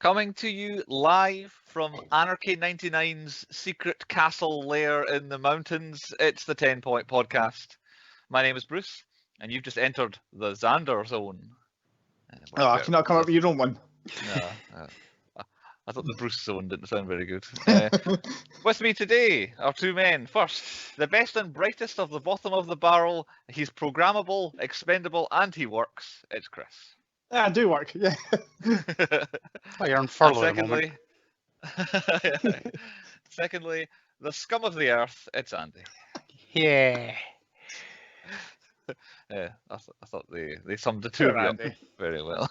Coming to you live from Anarchy 99's secret castle lair in the mountains, it's the 10 Point Podcast. My name is Bruce, and you've just entered the Xander zone. I cannot come up with your own one. No, I thought the Bruce zone didn't sound very good. With me today are two men. First, the best and brightest of the bottom of the barrel. He's programmable, expendable, and he works. It's Chris. I do work, yeah. Oh, you're on furlough at the moment. Secondly, the scum of the earth. It's Andy. Yeah. Yeah, I thought they summed the two of you up very well.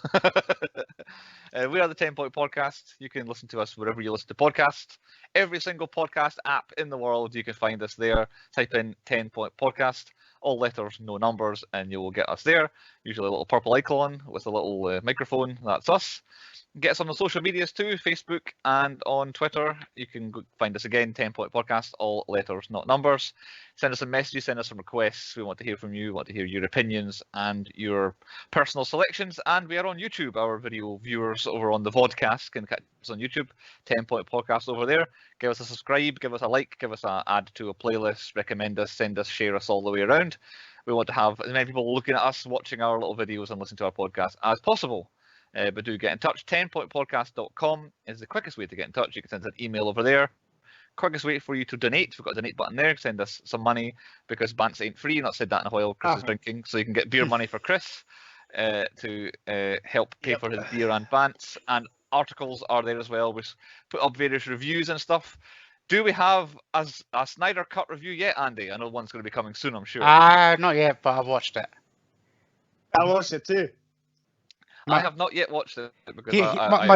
We are the 10 Point Podcast. You can listen to us wherever you listen to podcasts. Every single podcast app in the world, you can find us there. Type in 10 Point Podcast, all letters, no numbers, and you will get us there. Usually a little purple icon with a little microphone. That's us. Get us on the social medias too, Facebook and on Twitter. You can find us again, 10 Point Podcast, all letters, not numbers. Send us some messages, send us some requests. We want to hear from you, want to hear your opinions and your personal selections. And we are on YouTube. Our video viewers over on the vodcast can catch us on YouTube, 10 Point Podcast over there. Give us a subscribe, give us a like, give us an add to a playlist, recommend us, send us, share us all the way around. We want to have as many people looking at us, watching our little videos and listening to our podcast as possible. But do get in touch. 10pointpodcast.com is the quickest way to get in touch. You can send an email over there. Quickest way for you to donate. We've got a donate button there. Send us some money because Bants ain't free. Not said that in a while. Chris is drinking, so you can get beer money for Chris to help pay for his beer and Bants. And articles are there as well. We put up various reviews and stuff. Do we have a Snyder Cut review yet, Andy? I know one's going to be coming soon, I'm sure. Not yet, but I've watched it. I watched it too. I have not yet watched it because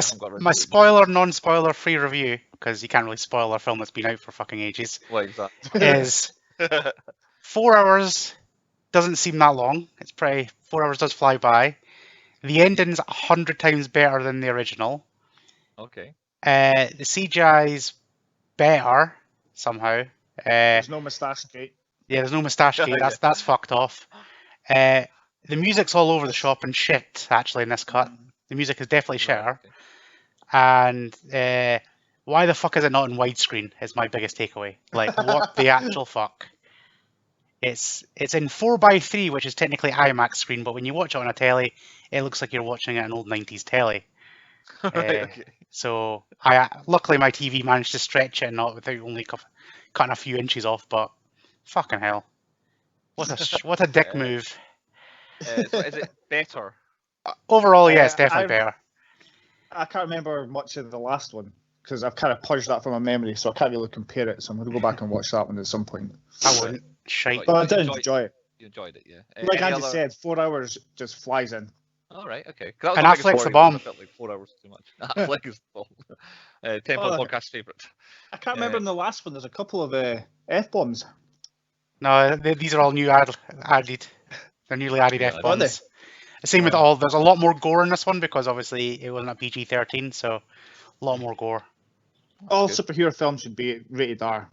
my spoiler, non-spoiler free review, because you can't really spoil a film that's been out for fucking ages. Well, exactly. Is 4 hours. Doesn't seem that long. It's pretty. 4 hours does fly by. The ending's 100 times better than the original. Okay. The CGI's better somehow. There's no moustache gate. Yeah, there's no moustache gate. That's fucked off. The music's all over the shop and shit, actually, in this cut. The music is definitely shitter. Okay. And why the fuck is it not in widescreen is my biggest takeaway. Like, what the actual fuck? It's in 4:3, which is technically IMAX screen, but when you watch it on a telly, it looks like you're watching it on an old 90s telly. Okay. So, luckily my TV managed to stretch it and not without only cutting a few inches off, but fucking hell. What a dick move. So is it better? Overall, yeah, it's definitely better. I can't remember much of the last one because I've kind of purged that from my memory, so I can't really compare it. So I'm going to go back and watch that one at some point. I wouldn't. Shite. But I did enjoy it. You enjoyed it, yeah. Like Andy said, 4 hours just flies in. All right, okay. And Affleck's the bomb. I felt like 4 hours is too much. Affleck is the bomb. 10 Point Podcast favourite. I can't remember in the last one. There's a couple of F-bombs. No, these are all new added. They're newly added F-bombs. Same with all. There's a lot more gore in this one because obviously it wasn't a PG-13, so a lot more gore. All superhero films should be rated R.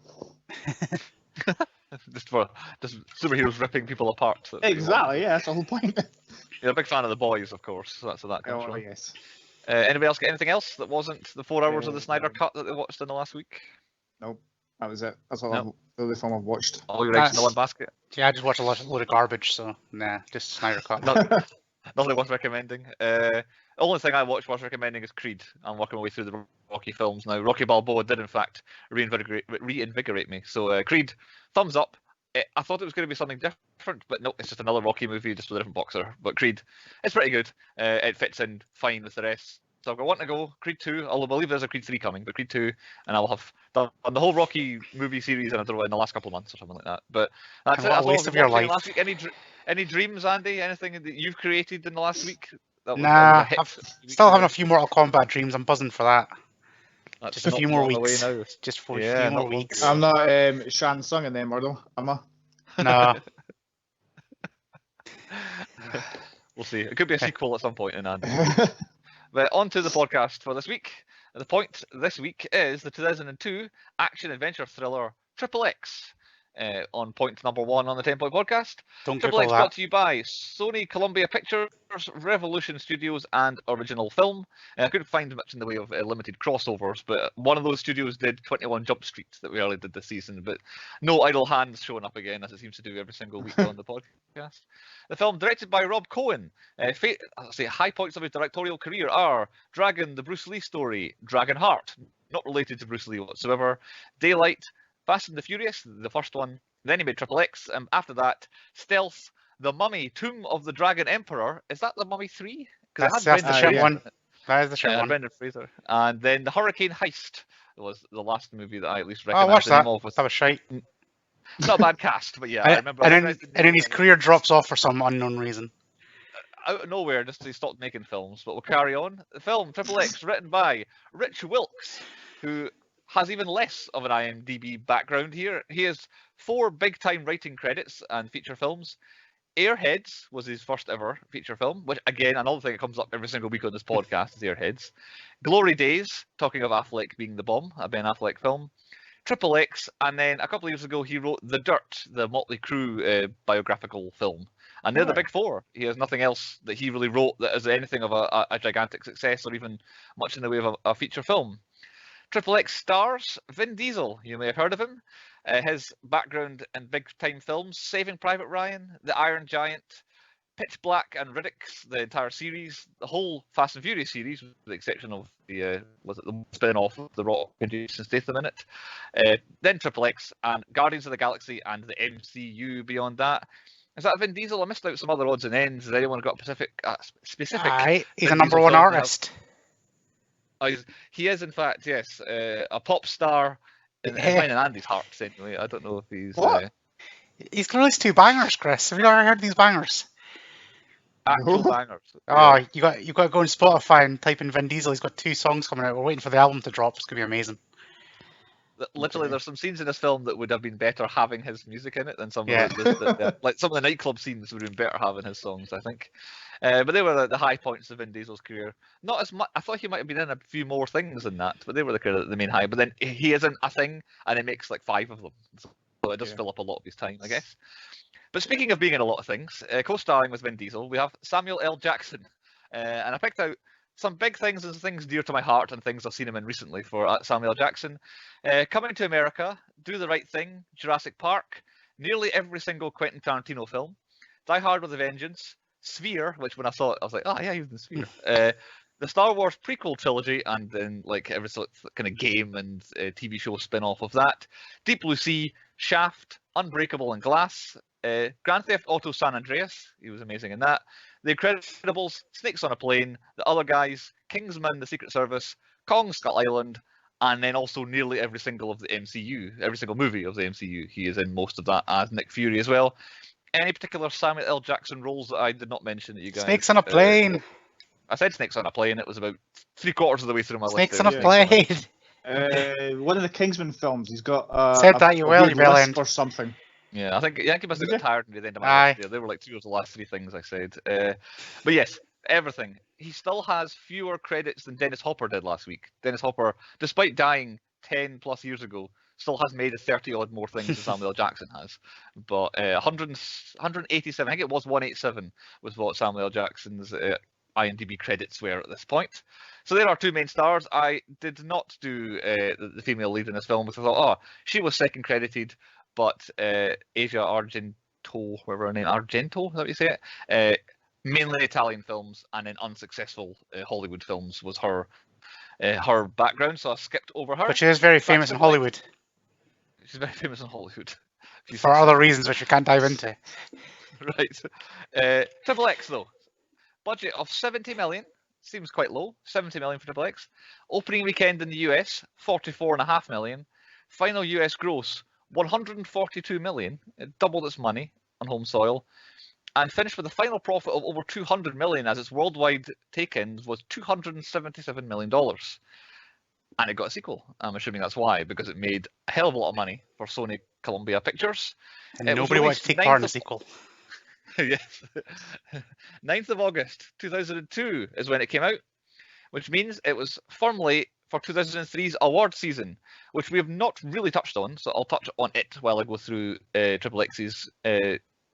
just superheroes ripping people apart. Exactly, yeah, that's the whole point. You're a big fan of The Boys, of course, so that's where that comes from. Yes. Anybody else get anything else that wasn't the 4 hours of the Snyder Cut that they watched in the last week? Nope, that was it. That's all the only film I've watched. All your eggs in the one basket? Yeah, I just watched a load of garbage, so nah, just Snyder Cut. Nothing worth recommending. The only thing I watched worth recommending is Creed. I'm working my way through the Rocky films now. Rocky Balboa did, in fact, reinvigorate me. So, Creed, thumbs up. I thought it was going to be something different, but no, it's just another Rocky movie, just with a different boxer. But Creed, it's pretty good. It fits in fine with the rest. So I've got one to go, Creed 2, although I believe there's a Creed 3 coming, but Creed 2, and I'll have done the whole Rocky movie series in the last couple of months or something like that. But that's it. What a waste of your life. Last week. Any dreams, Andy? Anything that you've created in the last week? Nah, I'm still having a few Mortal Kombat dreams. I'm buzzing for that. That's just a few more weeks. Just for a few more weeks. I'm not Shang Tsung in them, though, am I? No. We'll see. It could be a sequel at some point in Andy. But on to the podcast for this week. The point this week is the 2002 action-adventure thriller XXx. on point number 1 on the 10 Point Podcast. Don't Triple Google X that. brought to you by Sony Columbia Pictures, Revolution Studios, and Original Film. I couldn't find much in the way of limited crossovers, but one of those studios did 21 Jump Street that we earlier did this season, but no idle hands showing up again, as it seems to do every single week on the podcast. The film, directed by Rob Cohen. High points of his directorial career are Dragon, the Bruce Lee story, Dragonheart, not related to Bruce Lee whatsoever, Daylight, Fast and the Furious, the first one. Then he made XXX, and after that, Stealth, The Mummy, Tomb of the Dragon Emperor. Is that The Mummy 3? That's the shit one. That is the shit one. Brendan Fraser. And then The Hurricane Heist was the last movie that I at least I recognised. watched that. That was shite. Not a bad cast, but yeah, I remember. And then his career drops off for some unknown reason. Out of nowhere, just he stopped making films, but we'll carry on. The film, XXX, written by Rich Wilkes, who has even less of an IMDb background here. He has 4 big-time writing credits and feature films. Airheads was his first ever feature film, which, again, another thing that comes up every single week on this podcast is Airheads. Glory Days, talking of Affleck being the bomb, a Ben Affleck film. XXX, and then a couple of years ago he wrote The Dirt, the Motley Crue biographical film. And they're the big 4. He has nothing else that he really wrote that is anything of a gigantic success or even much in the way of a feature film. XXX stars Vin Diesel. You may have heard of him. His background in big-time films: Saving Private Ryan, The Iron Giant, Pitch Black, and Riddick, the entire series, the whole Fast and Furious series, with the exception of the spin-off of The Rock and Jason Statham in it. Then XXX and Guardians of the Galaxy and the MCU beyond that. Is that Vin Diesel? I missed out some other odds and ends. Has anyone got a specific? Aye, he's a Vin number Diesel one film artist. He is, in fact, yes, a pop star in mine and Andy's hearts. Anyway, I don't know if he's. What? He's released 2 bangers, Chris. Have you ever heard these bangers? Actual bangers. Oh, you got to go on Spotify and type in Vin Diesel. He's got 2 songs coming out. We're waiting for the album to drop. It's gonna be amazing. Literally, there's some scenes in this film that would have been better having his music in it than some Yeah. of like some of the nightclub scenes would have been better having his songs, I think. But they were the high points of Vin Diesel's career. Not as much. I thought he might have been in a few more things than that, but they were the main high. But then he isn't a thing, and it makes like 5 of them, so it does fill up a lot of his time, I guess. But speaking of being in a lot of things, co-starring with Vin Diesel, we have Samuel L. Jackson, and I picked out some big things and things dear to my heart and things I've seen him in recently for Samuel Jackson. Coming to America, Do the Right Thing, Jurassic Park, nearly every single Quentin Tarantino film, Die Hard with a Vengeance, Sphere, which when I saw it, I was like, oh yeah, he was in Sphere. The Star Wars prequel trilogy, and then like every sort of kind of game and TV show spin-off of that. Deep Blue Sea, Shaft, Unbreakable, and Glass. Grand Theft Auto San Andreas, he was amazing in that. The Incredibles, Snakes on a Plane, The Other Guys, Kingsman, The Secret Service, Kong Skull Island, and then also nearly every single of the MCU, every single movie of the MCU. He is in most of that as Nick Fury as well. Any particular Samuel L. Jackson roles that I did not mention that you guys? Snakes on a Plane. I said Snakes on a Plane. It was about 3/4 of the way through my Snakes list. on a Plane. One of the Kingsman films. He's got Said that you will, you bell end. or something. Yeah, I think he must have got tired near the end of my Aye. list there. They were like 2 of the last 3 things I said. But yes, everything. He still has fewer credits than Dennis Hopper did last week. Dennis Hopper, despite dying 10 plus years ago, still has made 30 odd more things than Samuel L. Jackson has. But 187, I think it was 187 was what Samuel L. Jackson's IMDb credits were at this point. So there are 2 main stars. I did not do the female lead in this film because I thought, she was second credited, but Asia Argento, whatever her name, Argento, is that what you say it? Mainly Italian films and then unsuccessful Hollywood films was her background, so I skipped over her. But she is very famous in Hollywood. She's very famous in Hollywood. For other reasons which we can't dive into. Right. XXX though. Budget of 70 million. Seems quite low. 70 million for XXX. Opening weekend in the US, 44.5 million. Final US gross, 142 million. It doubled its money on home soil. And finished with a final profit of over 200 million as its worldwide take-ins was $277 million. And it got a sequel. I'm assuming that's why, because it made a hell of a lot of money for Sony Columbia Pictures. And nobody wanted to take part in the sequel. Yes. 9th of August 2002 is when it came out, which means it was firmly for 2003's award season, which we have not really touched on, so I'll touch on it while I go through XXX's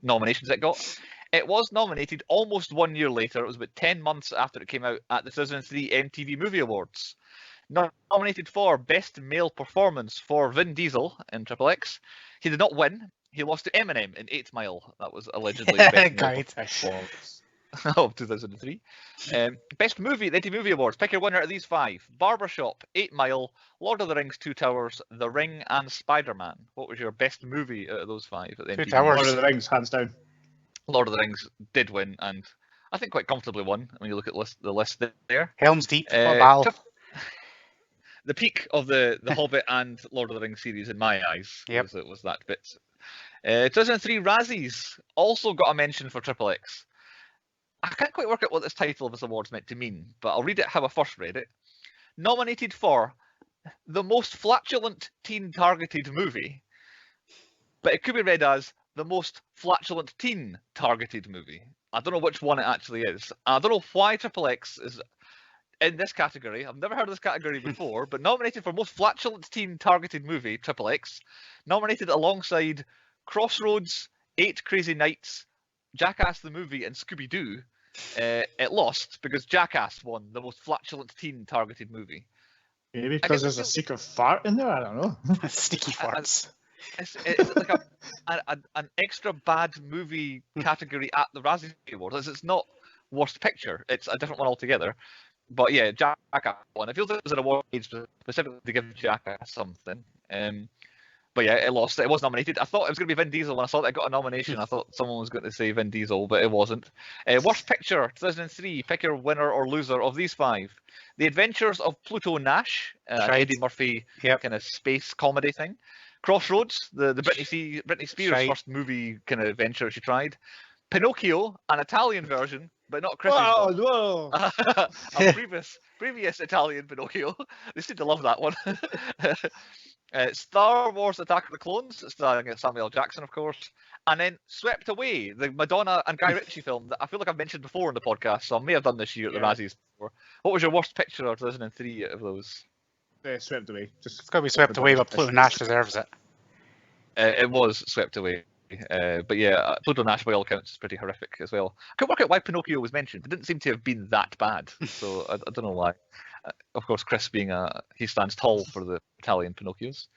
nominations it got. It was nominated almost 1 year later. It was about 10 months after it came out at the 2003 MTV Movie Awards. Nominated for Best Male Performance for Vin Diesel in XXX. He did not win. He lost to Eminem in 8 Mile. That was allegedly the best male performance of 2003. Best Movie at the MTV Movie Awards. Pick your winner of these 5. Barbershop, 8 Mile, Lord of the Rings, 2 Towers, The Ring, and Spider-Man. What was your best movie out of those 5 at the 2 MTV? Towers. Lord of the Rings, hands down. Lord of the Rings did win, and I think quite comfortably won when you look at the list there. Helm's Deep, what a battle. The peak of the Hobbit and Lord of the Rings series in my eyes was that bit. 2003 Razzies also got a mention for XXX. I can't quite work out what this title of this award's meant to mean, but I'll read it how I first read it. Nominated for the most flatulent teen-targeted movie, but it could be read as the most flatulent teen-targeted movie. I don't know which one it actually is. I don't know why XXX is in this category. I've never heard of this category before, but nominated for most flatulent teen-targeted movie, XXX. Nominated alongside Crossroads, 8 Crazy Nights, Jackass the Movie, and Scooby-Doo. It lost because Jackass won the most flatulent teen-targeted movie. Maybe because there's a secret fart in there? I don't know. Sticky farts. It's like an extra bad movie category at the Razzie Awards. It's not worst picture. It's a different one altogether. But yeah, Jackass won. It feels like it was an award specifically to give Jackass something. But yeah, it lost. It was nominated. I thought it was going to be Vin Diesel when I saw that it got a nomination. I thought someone was going to say Vin Diesel, but it wasn't. Worst Picture, 2003. Pick your winner or loser of these 5. The Adventures of Pluto Nash, Eddie Murphy kind of space comedy thing. Crossroads, the Britney Spears first movie kind of adventure she tried. Pinocchio, an Italian version, but not Chris's one. Whoa. A previous Italian Pinocchio. They seem to love that one. Star Wars Attack of the Clones, starring Samuel L. Jackson, of course. And then Swept Away, the Madonna and Guy Ritchie film that I feel like I've mentioned before in the podcast, so I may have done this year at the Razzies before. What was your worst picture of 2003 of those? Swept Away. It's got to be Swept Away, but Pluto Nash deserves it. It was Swept Away. But yeah, Pluto Nash by all accounts is pretty horrific as well. I couldn't work out why Pinocchio was mentioned. It didn't seem to have been that bad, so I don't know why. Of course, Chris being he stands tall for the Italian Pinocchios.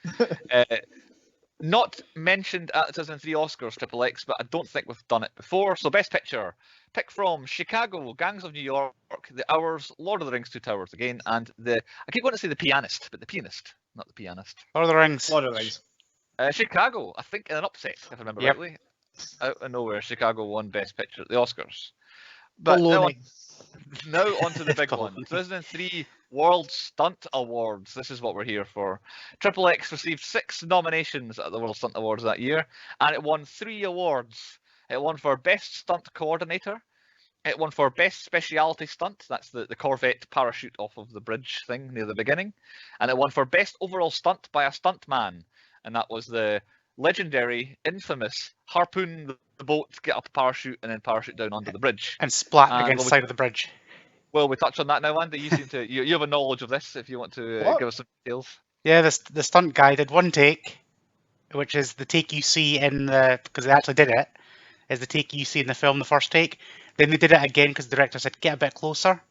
Not mentioned at the 2003 Oscars, XXX, but I don't think we've done it before. So Best Picture, pick from Chicago, Gangs of New York, The Hours, Lord of the Rings, 2 Towers again, and I keep wanting to say The Pianist, but The Pianist, not The Pianist. Lord of the Rings. Lord of the Rings. Chicago, I think, in an upset, if I remember rightly. Out of nowhere, Chicago won Best Picture at the Oscars. But now on to the big one. 2003 World Stunt Awards. This is what we're here for. XXX received 6 nominations at the World Stunt Awards that year, and it won 3 awards. It won for Best Stunt Coordinator. It won for Best Speciality Stunt. That's the Corvette parachute off of the bridge thing near the beginning. And it won for Best Overall Stunt by a Stuntman. And that was the legendary, infamous harpoon the boat, get up a parachute, and then parachute down onto the bridge. And splat against the side of the bridge. Well, we touch on that now, Andy. You seem to you have a knowledge of this. If you want to give us some details. Yeah, the stunt guy did one take, which is the take you see in the, because they actually did it, is the take you see in the film, the first take. Then they did it again because the director said get a bit closer,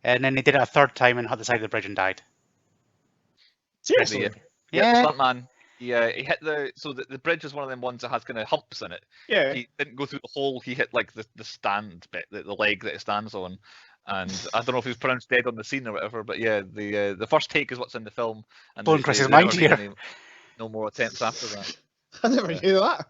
and then they did it a third time and hit the side of the bridge and died. Seriously? Yeah, stuntman. He hit the bridge is one of them ones that has kind of humps in it. Yeah. He didn't go through the hole. He hit like the stand bit, the leg that it stands on. And I don't know if he was pronounced dead on the scene or whatever, but yeah, the first take is what's in the film. And blowing Chris's mind here. No more attempts after that. I never knew that.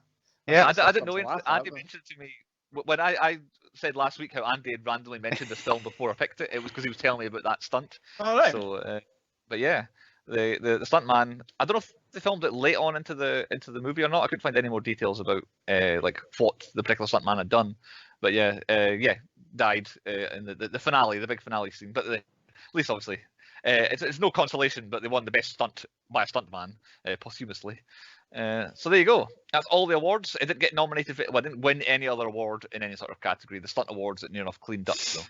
Yeah, I didn't know. Andy mentioned to me when I said last week how Andy had randomly mentioned this film before I picked it. It was because he was telling me about that stunt. All right. So, but yeah, the stuntman. I don't know if they filmed it late on into the movie or not. I couldn't find any more details about like what the particular stuntman had done. But yeah, died in the finale, the big finale scene. But at least obviously, it's no consolation. But they won the best stunt by a stuntman posthumously. So there you go. That's all the awards. It didn't get nominated. It didn't win any other award in any sort of category. The stunt awards that near enough cleaned up. So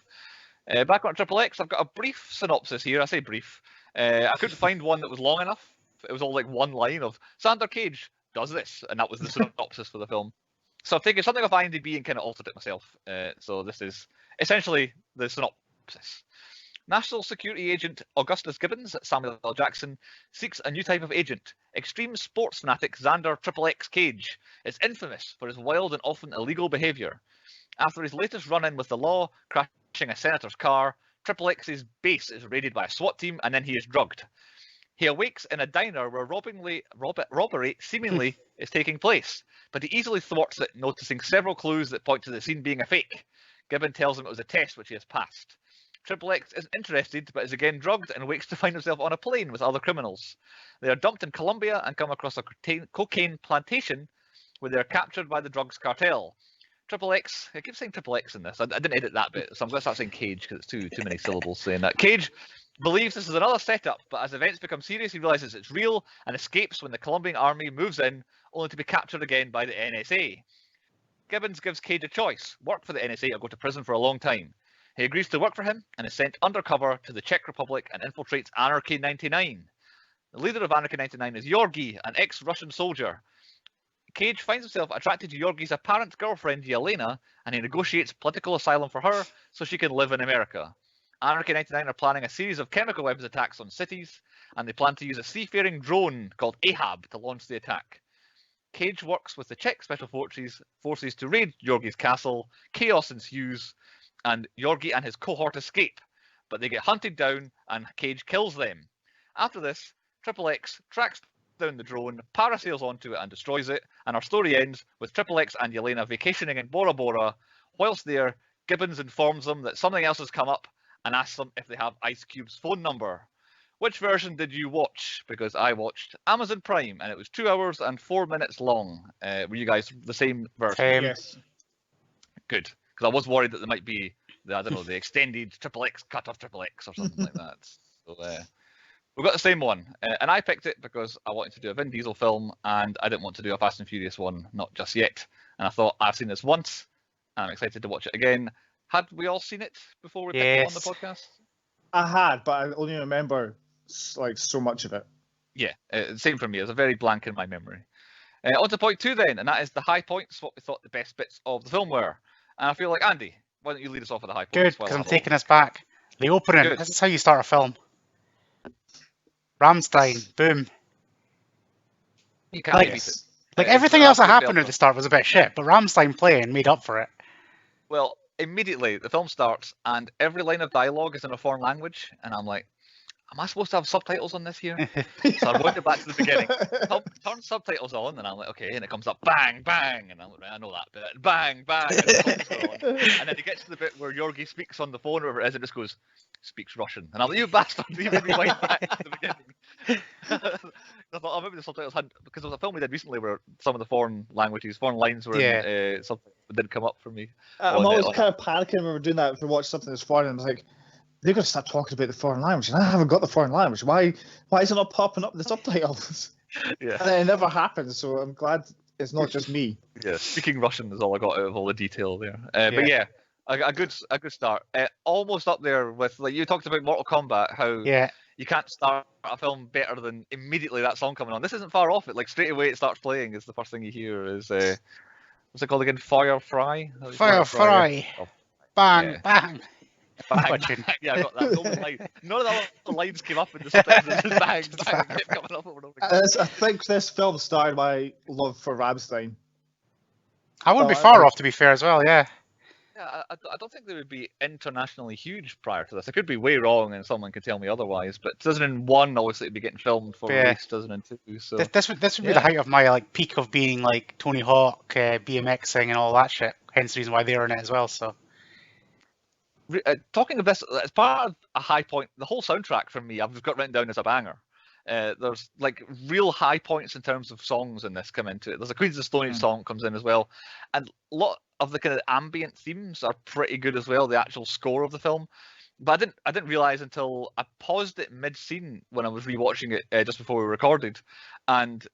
back on XXX, I've got a brief synopsis here. I say brief. I couldn't find one that was long enough. It was all like one line of Xander Cage does this, and that was the synopsis for the film. So I've taken something off IMDb and kind of altered it myself. So this is essentially the synopsis. National Security Agent Augustus Gibbons, Samuel L. Jackson, seeks a new type of agent. Extreme sports fanatic Xander XXx Cage is infamous for his wild and often illegal behaviour. After his latest run-in with the law, crashing a senator's car, XXX's base is raided by a SWAT team and then he is drugged. He awakes in a diner where robbery seemingly is taking place, but he easily thwarts it, noticing several clues that point to the scene being a fake. Gibbon tells him it was a test which he has passed. XXX isn't interested, but is again drugged and wakes to find himself on a plane with other criminals. They are dumped in Colombia and come across a cocaine plantation where they are captured by the drugs cartel. XXX, I keep saying XXX in this. I didn't edit that bit, so I'm going to start saying Cage because it's too many syllables saying that. Cage believes this is another setup, but as events become serious, he realizes it's real and escapes when the Colombian army moves in, only to be captured again by the NSA. Gibbons gives Cage a choice: work for the NSA or go to prison for a long time. He agrees to work for him and is sent undercover to the Czech Republic and infiltrates Anarchy 99. The leader of Anarchy 99 is Yorgi, an ex-Russian soldier. Cage finds himself attracted to Yorgi's apparent girlfriend, Yelena, and he negotiates political asylum for her so she can live in America. Anarchy 99 are planning a series of chemical weapons attacks on cities, and they plan to use a seafaring drone called Ahab to launch the attack. Cage works with the Czech Special Forces to raid Yorgi's castle, chaos ensues, and Yorgi and his cohort escape, but they get hunted down and Cage kills them. After this, XXX tracks down the drone, parasails onto it and destroys it, and our story ends with XXX and Yelena vacationing in Bora Bora. Whilst there, Gibbons informs them that something else has come up and asks them if they have Ice Cube's phone number. Which version did you watch? Because I watched Amazon Prime and it was 2 hours and 4 minutes long. Were you guys the same version? Yes. Good. Because I was worried that there might be the extended XXX cut of XXX or something like that. So we've got the same one, and I picked it because I wanted to do a Vin Diesel film, and I didn't want to do a Fast and Furious one, not just yet. And I thought, I've seen this once, and I'm excited to watch it again. Had we all seen it before we picked it on the podcast? I had, but I only remember like so much of it. Yeah, same for me. It's a very blank in my memory. On to point 2 then, and that is the high points, what we thought the best bits of the film were. And I feel like, Andy, why don't you lead us off with the high points? Good, because I'm taking us back. The opening, Good. This is how you start a film. Rammstein, boom. You can't Like- beat it. Like It's everything an else that absolute happened at belter. the start was a bit shit, but Rammstein playing made up for it. Well, immediately the film starts and every line of dialogue is in a foreign language, and I'm like, am I supposed to have subtitles on this here? So I went back to the beginning, turn subtitles on, and I'm like, okay, and it comes up bang, bang, and I'm like, I know that bit, bang, bang, and, the song's going on. And then it gets to the bit where Yorgi speaks on the phone, or whatever it is, it just goes, speaks Russian, and I'm like, you bastard, you made me wind back to the beginning. I thought, oh, maybe the subtitles had, because there was a film we did recently where some of the foreign lines were in something that didn't come up for me. I'm always kind of panicking when we're doing that if we watch something that's foreign, and it's like, they're going to start talking about the foreign language, and I haven't got the foreign language. Why is it not popping up in the subtitles? Yeah. And it never happens, so I'm glad it's not just me. Yeah, speaking Russian is all I got out of all the detail there. But yeah, a good start. Almost up there with, like, you talked about Mortal Kombat, how you can't start a film better than immediately that song coming on. This isn't far off it. Like, straight away it starts playing is the first thing you hear is, what's it called again? Fire Fry? Fry. Oh, Bang, yeah. bang. Bang, Watching. bang. Yeah, I got that. None of the other lines came up in the subtitles. Just bang, bang, kept coming up over and over again. I think this film started my love for Rammstein. I wouldn't be far off, to be fair, as well, yeah. Yeah, I don't think they would be internationally huge prior to this. I could be way wrong, and someone could tell me otherwise. But 2001, obviously, it'd be getting filmed for release 2002. So This would be the height of my peak of being like Tony Hawk, BMXing, and all that shit. Hence the reason why they're in it as well. So talking of this, as part of a high point, the whole soundtrack for me, I've just got written down as a banger. There's like real high points in terms of songs in this come into it. There's a Queens of the Stone Age song comes in as well, and a lot of the kind of ambient themes are pretty good as well. The actual score of the film, but I didn't realize until I paused it mid scene when I was rewatching it just before we recorded, and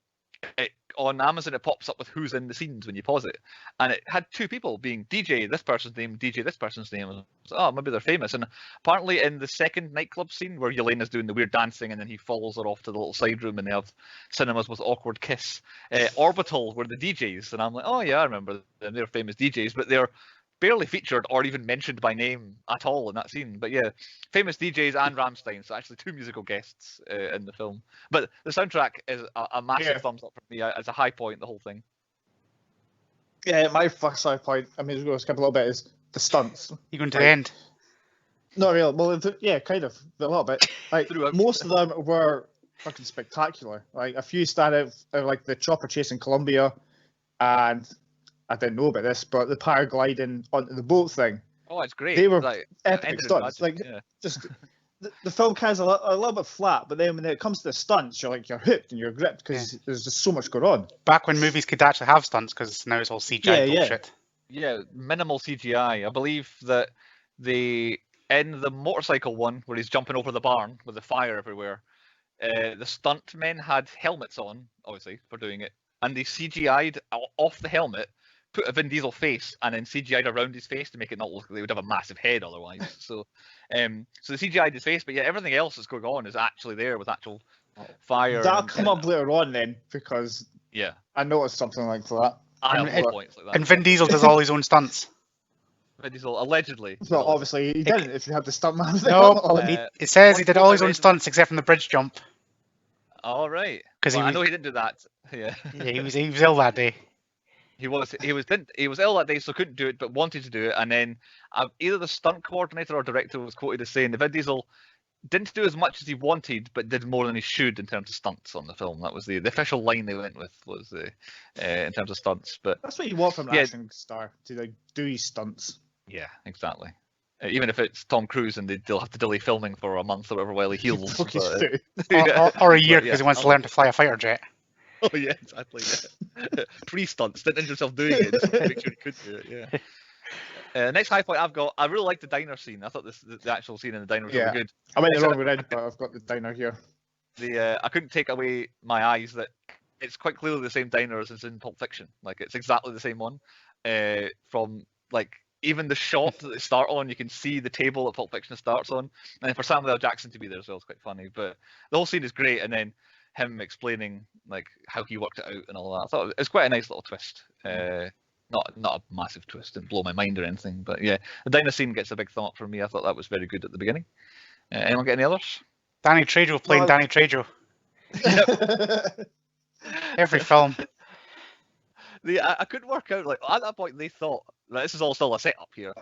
on Amazon it pops up with who's in the scenes when you pause it, and it had two people being DJ this person's name, DJ this person's name. I was like, oh, maybe they're famous. And apparently in the second nightclub scene where Yelena's doing the weird dancing and then he follows her off to the little side room and they have cinemas with awkward kiss, Orbital were the DJs, and I'm like, oh yeah, I remember them. They're famous DJs, but they're barely featured or even mentioned by name at all in that scene. But yeah, famous DJs and Rammstein, so actually two musical guests in the film. But the soundtrack is a massive thumbs up for me. It's a high point, the whole thing. Yeah, my first high point, I mean, we're going to skip a little bit, is the stunts. You going to the end? Not really. Well, yeah, kind of, a little bit. Like, most of them were fucking spectacular. Like, a few stand out, like the chopper chase in Colombia, and I didn't know about this, but the paragliding onto the boat thing. Oh, it's great. They were like, epic stunts. Like, just the film kind of a little bit flat, but then when it comes to the stunts, you're hooked and you're gripped because there's just so much going on. Back when movies could actually have stunts, because now it's all CGI bullshit. Yeah, minimal CGI. I believe that in the motorcycle one where he's jumping over the barn with the fire everywhere, the stunt men had helmets on, obviously, for doing it, and they CGI'd off the helmet, put a Vin Diesel face, and then CGI'd around his face to make it not look like they would have a massive head otherwise. So the CGI'd his face, but yeah, everything else that's going on is actually there with actual fire. That'll come up later on then, because I noticed something like that. Points like that. And Vin Diesel does all his own stunts. Vin Diesel allegedly. Well, obviously he didn't. If you had the stuntman. No, it says he did all his own stunts except from the bridge jump. All right. Because I know he didn't do that. Yeah. Yeah, he was ill that day. He was ill that day, so couldn't do it, but wanted to do it. And then either the stunt coordinator or director was quoted as saying the Vin Diesel didn't do as much as he wanted, but did more than he should in terms of stunts on the film. That was the official line they went with, was in terms of stunts. But that's what you want from an action star, to do his stunts. Yeah, exactly. Even if it's Tom Cruise and they'll have to delay filming for a month or whatever while he heals. Or a year because he wants to learn to fly a fighter jet. Oh yeah, exactly. Yeah. Pre-stunts, didn't injure himself doing it, just to make sure he could do it. Yeah. Next high point I've got. I really like the diner scene. I thought the actual scene in the diner was really good. I went the wrong way, but I've got the diner here. I couldn't take away my eyes that it's quite clearly the same diner as is in Pulp Fiction. Like it's exactly the same one. From like even the shot that they start on, you can see the table that Pulp Fiction starts on. And for Samuel L. Jackson to be there as well is quite funny. But the whole scene is great, and then him explaining like how he worked it out and all that. I thought it's quite a nice little twist. Not a massive twist, didn't blow my mind or anything, but yeah, the diner scene gets a big thumb up from me. I thought that was very good at the beginning. Anyone get any others? Danny Trejo playing Danny Trejo. Every film. I couldn't work out, like at that point they thought this is all still a setup here.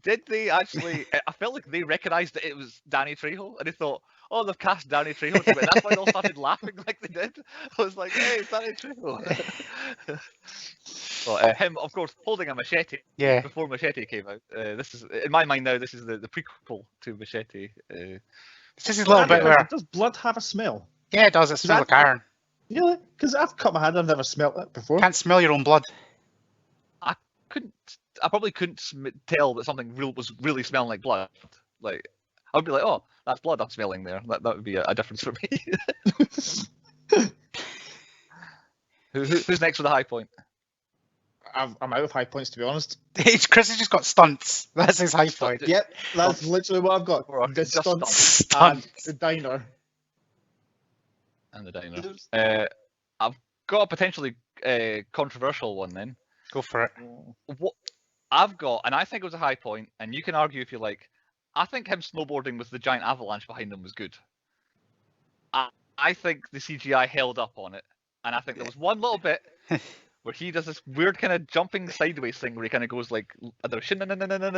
Did they actually? I felt like they recognised that it was Danny Trejo, and they thought, "Oh, they've cast Danny Trejo," and that's why they all started laughing like they did. I was like, "Hey, it's Danny Trejo." Well, him, of course, holding a machete. Yeah. Before Machete came out, this is in my mind now. This is the prequel to Machete. It's just a little bit where does blood have a smell? Yeah, it does. It smells like iron. Really? Because I've cut my hand, I've never smelled it before. Can't smell your own blood. I probably couldn't tell that something was really smelling like blood. Like I would be like, "Oh, that's blood I'm smelling there." That would be a difference for me. Who's next with a high point? I'm out of high points, to be honest. Chris has just got stunts. That's his high point. Yep, that's literally what I've got. The stunts. And the diner. And the diner. I've got a potentially controversial one then. Go for it. What I've got, and I think it was a high point, and you can argue if you like, I think him snowboarding with the giant avalanche behind him was good. I think the CGI held up on it, and I think there was one little bit where he does this weird kind of jumping sideways thing where he kind of goes like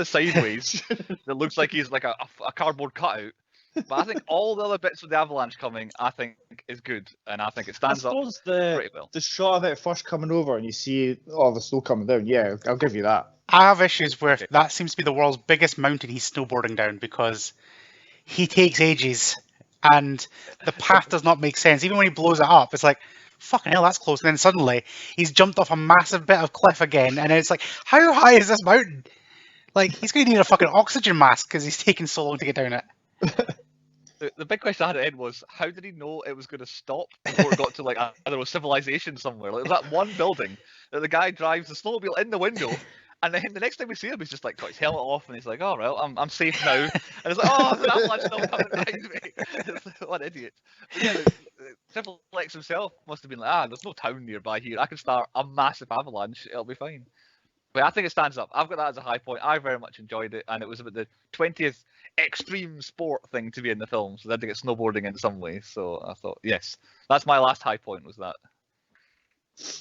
sideways that looks like he's like a cardboard cutout. But I think all the other bits with the avalanche coming, I think is good, and I think it stands up pretty well. The shot of it first coming over and you see all the snow coming down, yeah, I'll give you that. I have issues where that seems to be the world's biggest mountain he's snowboarding down because he takes ages and the path does not make sense. Even when he blows it up, it's like, fucking hell, that's close. And then suddenly he's jumped off a massive bit of cliff again, and it's like, how high is this mountain? Like, he's going to need a fucking oxygen mask because he's taking so long to get down it. The big question I had at the end was, how did he know it was going to stop before it got to like, I don't know, civilization somewhere? Like, there's that one building that the guy drives the snowmobile in the window, and then the next time we see him, he's just like got his helmet off, and he's like, "Oh, well, I'm safe now." And it's like, "Oh, there's an avalanche still coming behind me." It's like, what an idiot! But yeah, Triple X himself must have been like, "There's no town nearby here. I can start a massive avalanche. It'll be fine." But I think it stands up. I've got that as a high point. I very much enjoyed it, and it was about the 20th extreme sport thing to be in the film, so they had to get snowboarding in some way. So I thought, yes, that's my last high point. Was that?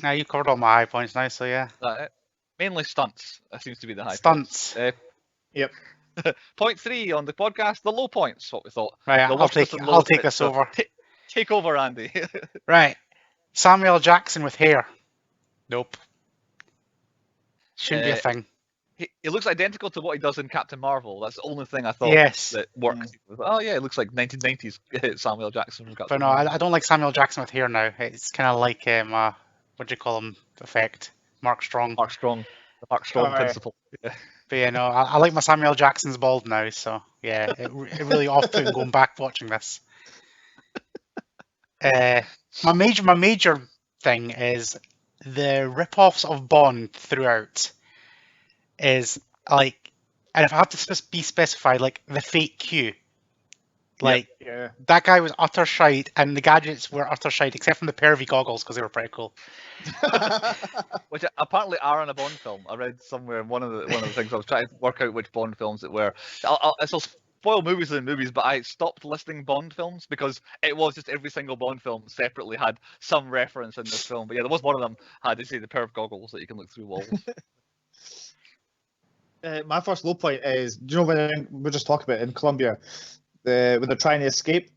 Now you covered all my high points now, so yeah. Mainly stunts. That seems to be the high Stunts. Points. Yep. Point 3 on the podcast, the low points. What we thought. Right, I'll take this over. Take over, Andy. Right, Samuel Jackson with hair. Nope. Shouldn't be a thing. He looks identical to what he does in Captain Marvel. That's the only thing I thought that works. Oh yeah, it looks like 1990s Samuel Jackson from Captain Marvel. I don't like Samuel Jackson with hair now. It's kind of like what do you call him? Effect. Mark Strong. The Mark Strong principle. Yeah. But yeah, no, I like my Samuel Jackson's bald now. So yeah, it really off-putting going back watching this. My major thing is the rip-offs of Bond throughout is like, and if I have to be specified, like the fake Q. Like, that guy was utter shite, and the gadgets were utter shite, except from the pervy goggles, because they were pretty cool. Which apparently are in a Bond film. I read somewhere in one of the things I was trying to work out which Bond films it were. I'll spoil movies and movies, but I stopped listing Bond films because it was just every single Bond film separately had some reference in this film. But yeah, there was one of them had to say the perv goggles that you can look through walls. My first low point is, do you know when we were just talking about in Colombia, when they're trying to escape,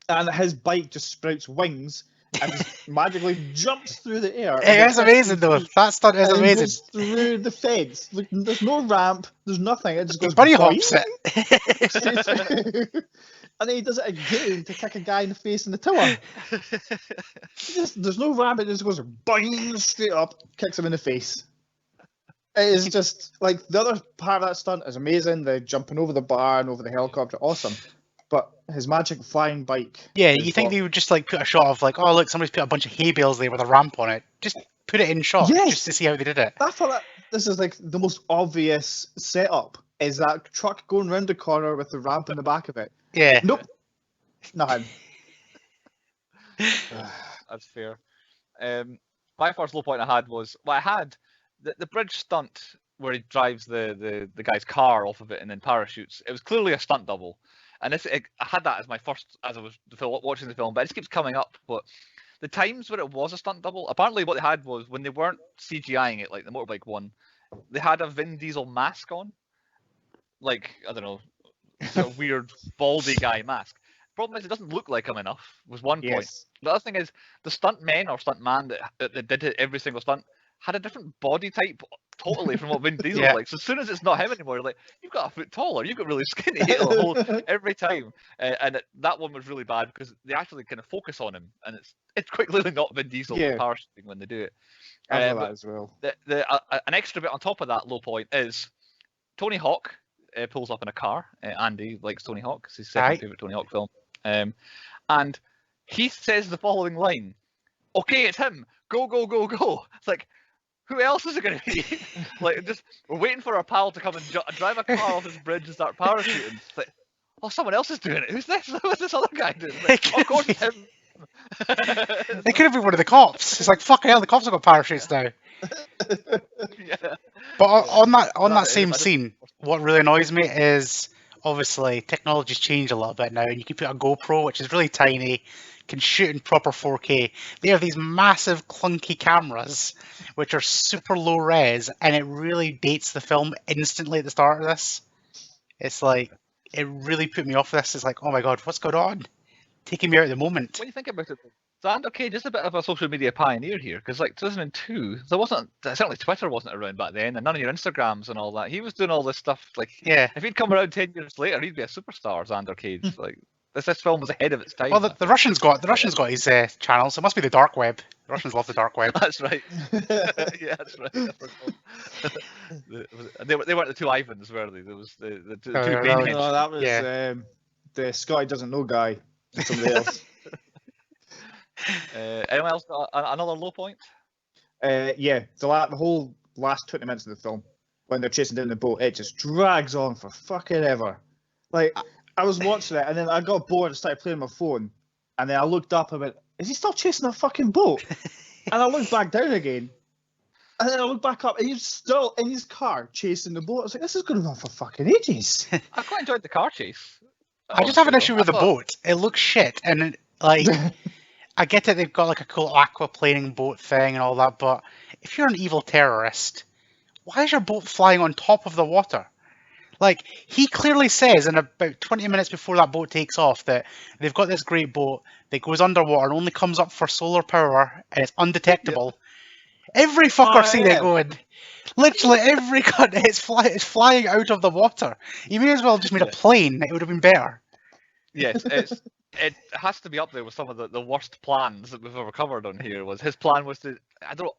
and his bike just sprouts wings and just magically jumps through the air. It is amazing though. That stunt is amazing. Goes through the fence. Like, there's no ramp. There's nothing. It just goes. Bunny hops it. And then he does it again to kick a guy in the face in the tower. There's no ramp. It just goes boing straight up, kicks him in the face. It is just like the other part of that stunt is amazing. The jumping over the bar and over the helicopter, awesome. But his magic flying bike. Yeah, you think they would just like put a shot of like, oh look, somebody's put a bunch of hay bales there with a ramp on it. Just put it in shot, just to see how they did it. I thought that this is like the most obvious setup. Is that truck going round the corner with the ramp in the back of it? Yeah. Nope. Nothing. That's fair. My first low point I had was the bridge stunt where he drives the guy's car off of it and then parachutes. It was clearly a stunt double, and I had that as my first as I was watching the film, but it just keeps coming up. But the times where it was a stunt double, apparently what they had was when they weren't CGIing it, like the motorbike one, they had a Vin Diesel mask on, like I don't know, a weird baldy guy mask. Problem is, it doesn't look like him enough. Was one point. The other thing is the stuntmen or stuntman that did it every single stunt had a different body type totally from what Vin Diesel was like. So as soon as it's not him anymore, you're like, you've got a foot taller, you've got really skinny every time. That one was really bad because they actually kind of focus on him, and it's quite clearly not Vin Diesel parachuting when they do it. I know that as well. An extra bit on top of that low point is Tony Hawk pulls up in a car. Andy likes Tony Hawk. It's his second favourite Tony Hawk film. And he says the following line, "Okay, it's him. Go, go, go, go." It's like, who else is it going to be? Like, just we're waiting for our pal to come and drive a car off this bridge and start parachuting. It's like, oh, someone else is doing it. Who's this? What's this other guy doing? Like, of course, it's him. It could have been one of the cops. It's like, fucking hell, the cops have got parachutes now. Yeah. But on that same scene, what really annoys me is obviously technology's changed a little bit now, and you can put a GoPro, which is really tiny, can shoot in proper 4K. They have these massive clunky cameras, which are super low res, and it really dates the film instantly at the start of this. It's like, it really put me off this. It's like, oh my god, what's going on? Taking me out at the moment. When you think about it, Xander Cage is a bit of a social media pioneer here, because like 2002, certainly Twitter wasn't around back then, and none of your Instagrams and all that. He was doing all this stuff. Like, if he'd come around 10 years later, he'd be a superstar, Xander Cage. Like, this film was ahead of its time. Well, the Russians got his channels. It must be the dark web. The Russians love the dark web. That's right. Yeah, that's right. They weren't the two Ivans, were they? There was the two. No, that was the Scotty doesn't know guy and somebody else. Anyone else got another low point? Yeah, the whole last 20 minutes of the film, when they're chasing down the boat, it just drags on for fucking ever. Like, I was watching it, and then I got bored and started playing my phone, and then I looked up and went, is he still chasing that fucking boat? And I looked back down again, and then I looked back up, and he's still in his car chasing the boat. I was like, this is going on for fucking ages. I quite enjoyed the car chase. I just have an issue with the boat. It looks shit, and like, I get it, they've got like a cool aquaplaning boat thing and all that, but if you're an evil terrorist, why is your boat flying on top of the water? Like, he clearly says in about 20 minutes before that boat takes off that they've got this great boat that goes underwater and only comes up for solar power and it's undetectable. Yep. Every fucker seen it going. Literally every cut, it's flying out of the water. You may as well have just made a plane. It would have been better. Yes, it has to be up there with some of the worst plans that we've ever covered on here. His plan was to, I don't know,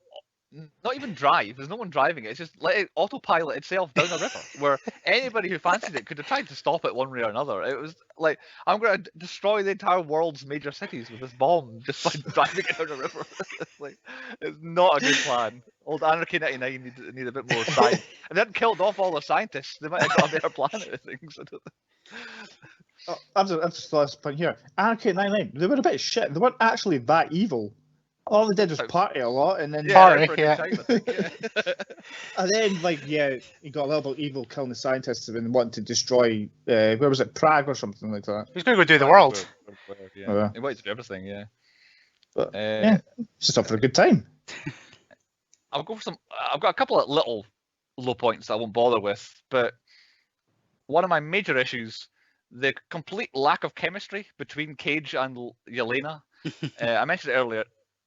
not even drive. There's no one driving it. It's just let it autopilot itself down a river where anybody who fancied it could have tried to stop it one way or another. It was like, I'm going to destroy the entire world's major cities with this bomb just by driving it down a river. It's not a good plan. Old Anarchy 99 need a bit more science. And they hadn't killed off all the scientists. They might have got a better plan of things. Oh, I'm just the last point here. Anarchy 99, they were a bit shit. They weren't actually that evil. All they did was party a lot, and then party, and then he got a little bit evil, killing the scientists and wanting to destroy. Where was it, Prague or something like that? He's going to go do the world. Yeah. He wanted to do everything, yeah. But it's just up for a good time. I'll go for some. I've got a couple of little low points I won't bother with, but one of my major issues, the complete lack of chemistry between Cage and Yelena. I mentioned it earlier.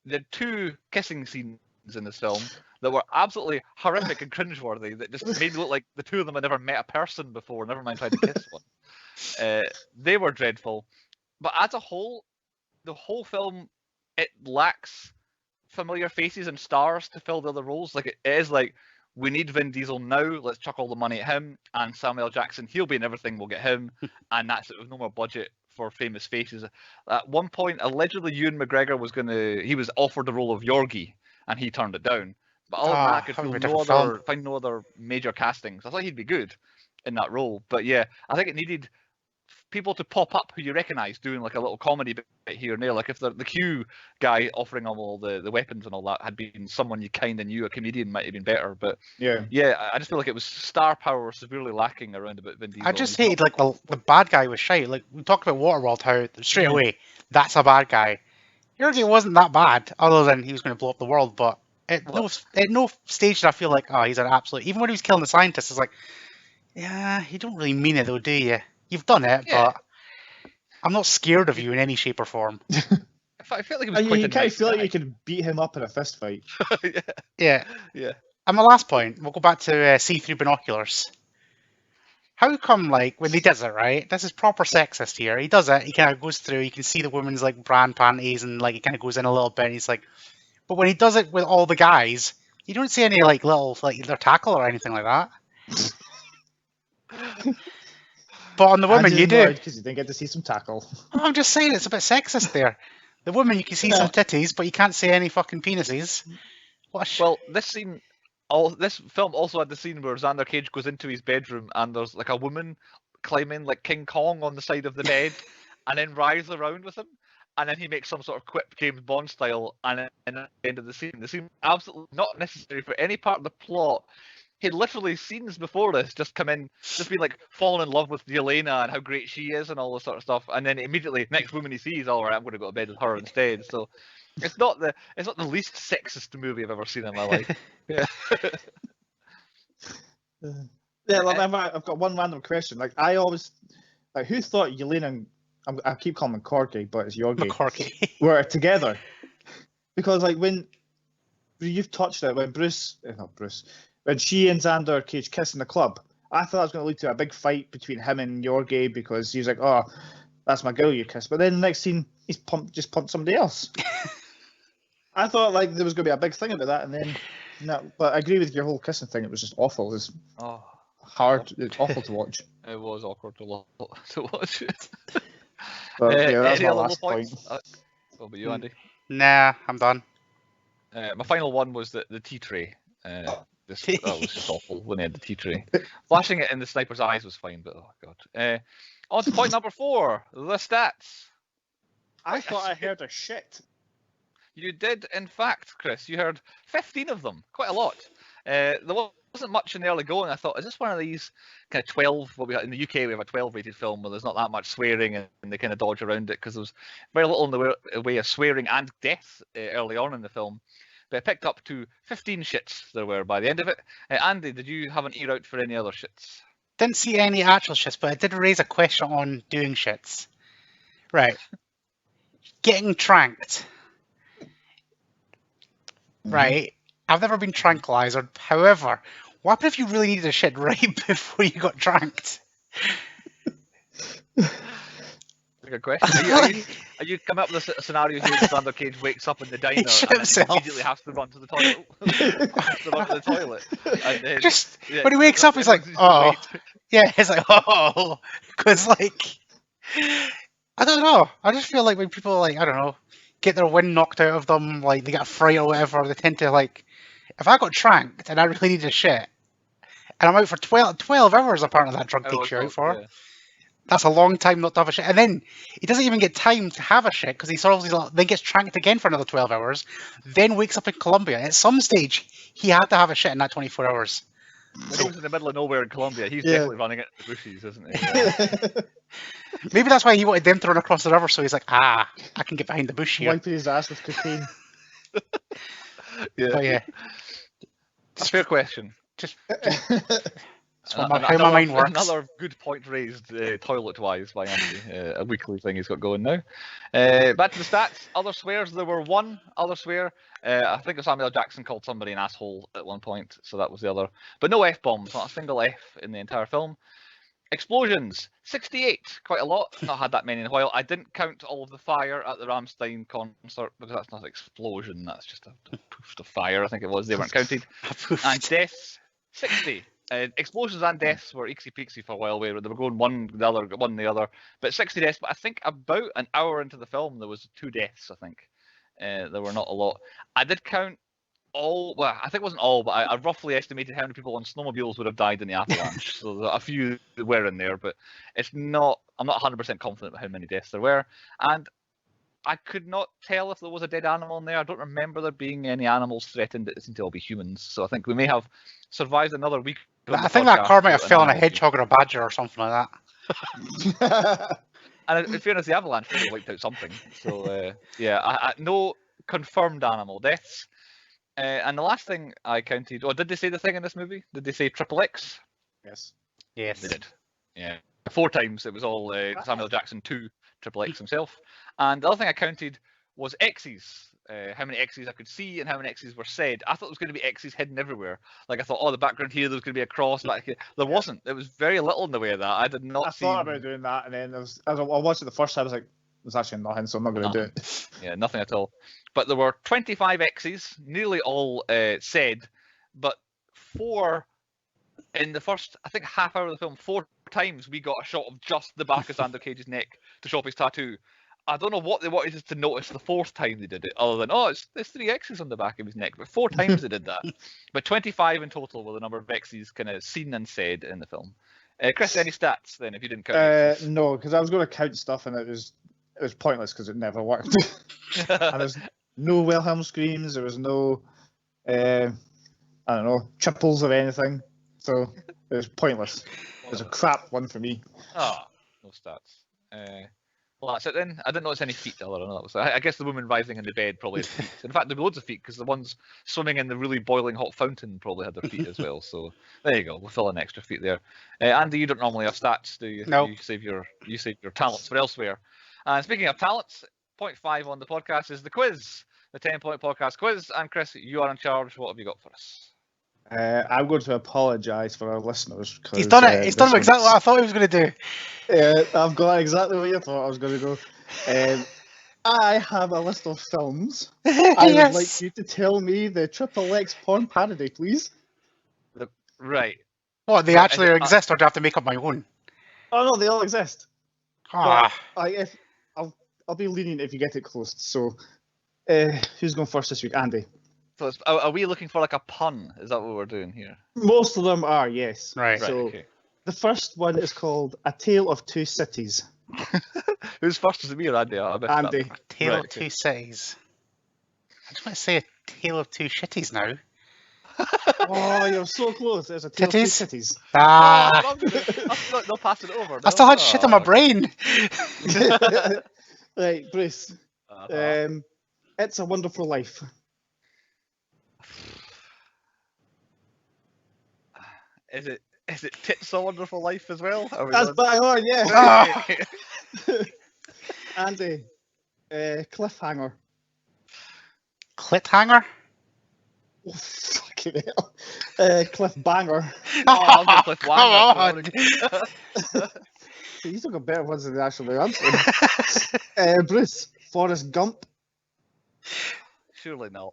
There are two kissing scenes in this film that were absolutely horrific and cringeworthy that just made me look like the two of them had never met a person before, never mind tried to kiss one. They were dreadful. But as a whole, the whole film, it lacks familiar faces and stars to fill the other roles. Like, it is like, we need Vin Diesel now, let's chuck all the money at him, and Samuel Jackson, he'll be in everything, we'll get him, and that's it, with no more budget for famous faces. At one point, allegedly Ewan McGregor he was offered the role of Yorgi, and he turned it down. But other than that, I could find no other major castings. I thought he'd be good in that role. But yeah, I think it needed people to pop up who you recognise doing like a little comedy bit here and there. Like if the Q guy offering them all the weapons and all that had been someone you kind of knew, a comedian might have been better. But yeah, I just feel like it was star power severely lacking around about Vin Diesel. I just hated like the bad guy was shite. Like we talked about Waterworld, how straight away that's a bad guy. Yorgi wasn't that bad, other than he was going to blow up the world. But at no stage did I feel like, oh, he's an absolute. Even when he was killing the scientists, it's like, yeah, you don't really mean it though, do you? You've done it, but I'm not scared of you in any shape or form. I feel like it was you kind of feel like you could beat him up in a fist fight. Yeah. And my last point, we'll go back to see-through binoculars. How come, like, when he does it, right? This is proper sexist here. He does it, he kind of goes through, you can see the woman's, like, brand panties, and, like, he kind of goes in a little bit, and he's like... But when he does it with all the guys, you don't see any, like, little, like, their tackle or anything like that. But on the women, you do. Because you didn't get to see some tackle. I'm just saying, it's a bit sexist there. The women, you can see some titties, but you can't see any fucking penises. Well, this film also had the scene where Xander Cage goes into his bedroom and there's like a woman climbing like King Kong on the side of the bed and then writhes around with him. And then he makes some sort of quip James Bond style, and at the end of the scene absolutely not necessary for any part of the plot. He'd literally scenes before this just come in, just been like falling in love with Yelena and how great she is and all this sort of stuff, and then immediately next woman he sees, all right, I'm going to go to bed with her instead. So it's not the least sexist movie I've ever seen in my life. I've got one random question. Like I always, who thought Yelena and I keep calling him Corky, but it's Yorgi, were together? Because like when you've touched it, when when she and Xander Cage kiss in the club, I thought it was going to lead to a big fight between him and Yorgi because he's like, oh, that's my girl you kiss. But then the next scene, he's pumped somebody else. I thought like there was going to be a big thing about that, and then no. But I agree with your whole kissing thing. It was just awful. hard. It's awful to watch. It was awkward to watch. But, yeah, that's any my other low last point. points? What about you, Andy? Nah, I'm done. My final one was the tea tray. That was just awful when they had the tea tray. Flashing it in the sniper's eyes was fine, but oh god. On to point number 4, the stats. I thought I heard a shit. You did, in fact, Chris. You heard 15 of them, quite a lot. There wasn't much in the early going. I thought, is this one of these kind of 12? What we got in the UK, we have a 12-rated film where there's not that much swearing and they kind of dodge around it because there was very little in the way of swearing and death early on in the film. But it picked up to 15 shits there were by the end of it. Andy, did you have an ear out for any other shits? Didn't see any actual shits, but I did raise a question on doing shits. Right. Getting tranked. Right. I've never been tranquilized. However, what happened if you really needed a shit right before you got tranked? Good question. Are you coming up with a scenario here that Xander Cage wakes up in the diner and immediately has to run to the toilet? And then, when he wakes up, he's like, oh. Yeah, he's like, oh. Because, like, I don't know. I just feel like when people, like, I don't know, get their wind knocked out of them, like, they get a fright or whatever, they tend to, like, if I got tranked and I really need a shit, and I'm out for 12 hours, apparently that drug takes you out for. Yeah. That's a long time not to have a shit. And then he doesn't even get time to have a shit because he sort of then gets tranked again for another 12 hours, then wakes up in Colombia. At some stage, he had to have a shit in that 24 hours. When he was in the middle of nowhere in Colombia, he's definitely running it in the bushes, isn't he? Maybe that's why he wanted them to run across the river, so he's like, I can get behind the bush here. Wiping his ass with cocaine. Yeah. But yeah. A fair question. Just how my mind works. Another good point raised toilet-wise by Andy. A weekly thing he's got going now. Back to the stats. Other swears. There were one other swear. I think Samuel Jackson called somebody an asshole at one point, so that was the other. But no F-bombs, not a single F in the entire film. Explosions, 68, quite a lot. Not had that many in a while. I didn't count all of the fire at the Rammstein concert because that's not an explosion. That's just a poof of fire. I think it was. They weren't counted. And deaths, 60. Explosions and deaths were eeksy-peeksy for a while. Where they were going one the other. But 60 deaths. But I think about an hour into the film there was 2 deaths. I think there were not a lot. I did count all. Well, I think it wasn't all, but I roughly estimated how many people on snowmobiles would have died in the avalanche. So a few were in there, but it's not. I'm not 100% confident about how many deaths there were, and I could not tell if there was a dead animal in there. I don't remember there being any animals threatened. It seemed to all be humans. So I think we may have survived another week. I think that car might have fell on a hedgehog or a badger or something like that. And in fairness, the avalanche probably wiped out something. So yeah, no confirmed animal deaths. And the last thing I counted. Oh, did they say the thing in this movie? Did they say XXX? Yes. Yes. They did. Yeah. 4 times. It was all Samuel Jackson 2, XXX himself. And the other thing I counted was X's. How many X's I could see and how many X's were said. I thought there was going to be X's hidden everywhere. Like I thought, the background here, there was going to be a cross. Back here. There wasn't. There was very little in the way of that. I did not see. I thought about doing that, and then as I watched it the first time, I was like, there's actually nothing, so I'm not going to do it. Yeah, nothing at all. But there were 25 X's, nearly all said, but 4 in the first, I think, half hour of the film. 4 times we got a shot of just the back of Xander Cage's neck to show off his tattoo. I don't know what they wanted us to notice the 4th time they did it, other than, there's 3 X's on the back of his neck. But 4 times they did that. But 25 in total were the number of X's kind of seen and said in the film. Chris, any stats then, if you didn't count? No, because I was going to count stuff and it was pointless because it never worked. And there's no Wilhelm screams. There was no, I don't know, triples of anything. So it was pointless. It was a crap one for me. No stats. Well, that's it then. I didn't notice any feet other than that. I guess the woman rising in the bed probably had feet. In fact, there were loads of feet because the ones swimming in the really boiling hot fountain probably had their feet as well. So there you go. We'll fill in extra feet there. Andy, you don't normally have stats, do you? No. You save your talents for elsewhere. And speaking of talents, point 5 on the podcast is the quiz, the 10-point podcast quiz. And Chris, you are in charge. What have you got for us? I'm going to apologise for our listeners. He's done it. He's done exactly what I thought he was going to do. I've got exactly what you thought I was going to go. I have a list of films. I would like you to tell me the XXX porn parody, please. Right. What, they Right, actually exist, or do I have to make up my own? Oh no, they all exist. Ah, But if I'll be lenient if you get it close. So, who's going first this week? Andy. So are we looking for like a pun? Is that what we're doing here? Most of them are, yes. right. So Okay. the first one is called A Tale of Two Cities. Who's first? Is it me or Andy? I missed that. Andy. Tale Right, of okay. Two Cities. I just want to say a Tale of Two Shitties now. Oh, you're so close. There's a Tale of Two Titties? Cities. Ah, I'm not passing it over. I still had shit in my okay. brain. Right, Bruce. Uh-huh. It's a Wonderful Life. Is it Tits a Wonderful Life as well? Are we That's going- bang on, yeah. Ah. Andy. Cliffhanger. Cliffhanger? Oh, fucking hell. Cliffbanger. Oh, I'm going Come on. He's got better ones than the actual answer. Bruce. Forrest Gump. Surely not.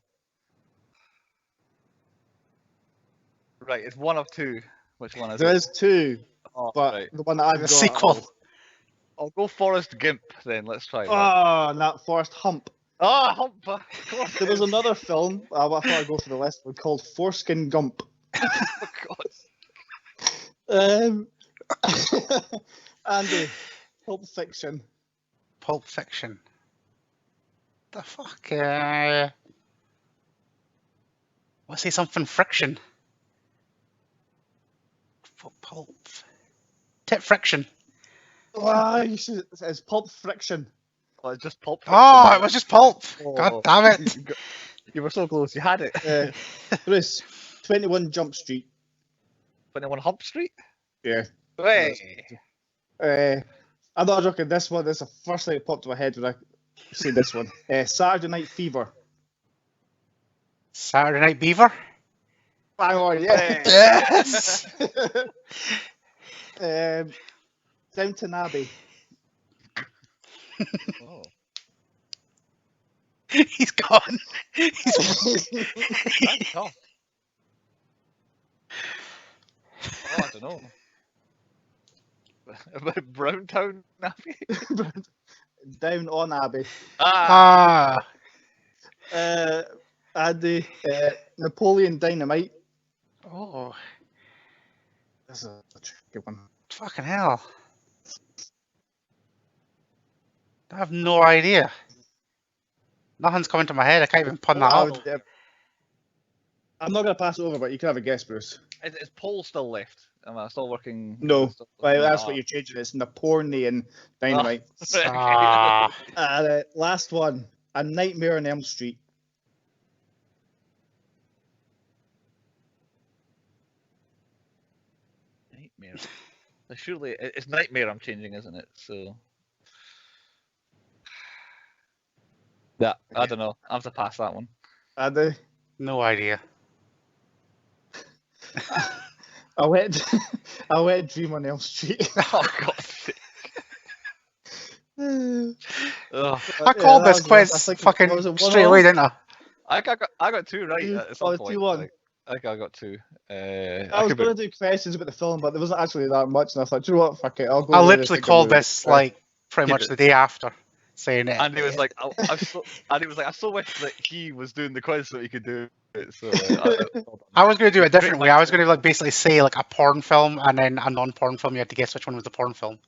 Right, it's one of two. Which one is There it? is two, Oh, but right. the one that I've got. Sequel. I'll go Forrest Gimp then. Let's try that. Oh, not Forrest Hump. Ah, Hump. Of course. There was another film, I thought I'd go for the list one, called Foreskin Gump. Oh, God. Andy, Pulp Fiction. Pulp Fiction. The fuck? Let's say something friction. Pulp. Tip friction. Ah, it's Pulp Friction. Oh, it's just Pulp. Oh, it was just pulp. Oh. God damn it. You were so close. You had it. Bruce, 21 Jump Street. 21 Hump Street? Yeah. Hey. I'm not joking, this one is the first thing that popped in my head when I seen this one. Saturday Night Fever. Saturday Night Beaver? Bang on, yeah. Yes! Downton Abbey. Oh. He's gone. That's tough. Oh, I don't know. About Browntown Abbey? Down on Abbey. Ah, Andy, Napoleon Dynamite. oh, This is a tricky one. fucking hell. I have no idea. Nothing's coming to my head. I can't even pun that up. I'm not going to pass it over, but you can have a guess, Bruce. Is Paul still left? Am I still working? No. Still- Well, that's Ah. what you're changing. It's Napoleon Dynamite. Ah, Last one. A Nightmare on Elm Street. Nightmare. Surely it's Nightmare I'm changing, isn't it? So. Yeah, I don't know. I have to pass that one. Andy, no idea. I went Dream on Elm Street. Oh God's sake. Ugh. I called this that was- quiz I think- fucking was it straight 1-0? away, didn't I? I got two right at some point. 2-1. I think I got two. I was going to do questions about the film, but there wasn't actually that much, and I thought, do you know what, fuck it, I'll go. I with literally the called movie. this like pretty much the day after, saying it. And he was like, I so wish that he was doing the quiz so he could do it. So I was going to do it a different way. I was going to like basically say like a porn film and then a non-porn film. You had to guess which one was the porn film.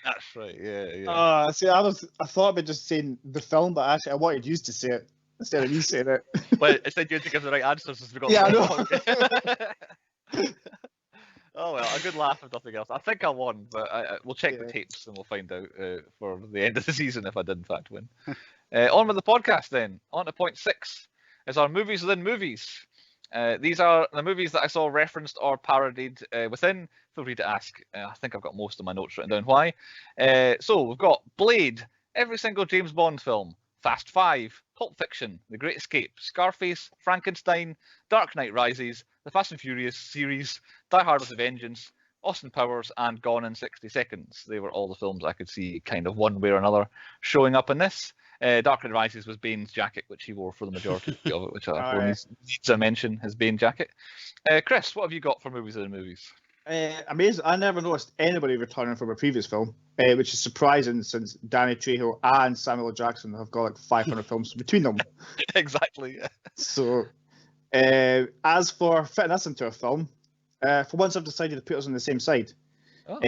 that's right. Yeah. See, I thought about just saying the film, but actually I wanted you to say it instead of you saying it. Well, instead you had to give the right answers as we got. Yeah, I know. Oh well, a good laugh if nothing else. I think I won, but we'll check the Yeah. tapes and we'll find out for the end of the season if I did in fact win. On with the podcast then. On to point 6 is our movies within movies. These are the movies that I saw referenced or parodied within. Feel free to ask. I think I've got most of my notes written down why. So we've got Blade, every single James Bond film, Fast 5, Pulp Fiction, The Great Escape, Scarface, Frankenstein, Dark Knight Rises, The Fast and Furious series, Die Hard with a Vengeance, Austin Powers, and Gone in 60 Seconds. They were all the films I could see kind of one way or another showing up in this. Dark Knight Rises was Bane's jacket, which he wore for the majority of it, which needs a mention, his Bane jacket. Chris, what have you got for movies and movies? Amazing. I never noticed anybody returning from a previous film, which is surprising since Danny Trejo and Samuel L. Jackson have got like 500 films between them. Exactly. Yeah. So, as for fitting us into a film, for once I've decided to put us on the same side. Oh.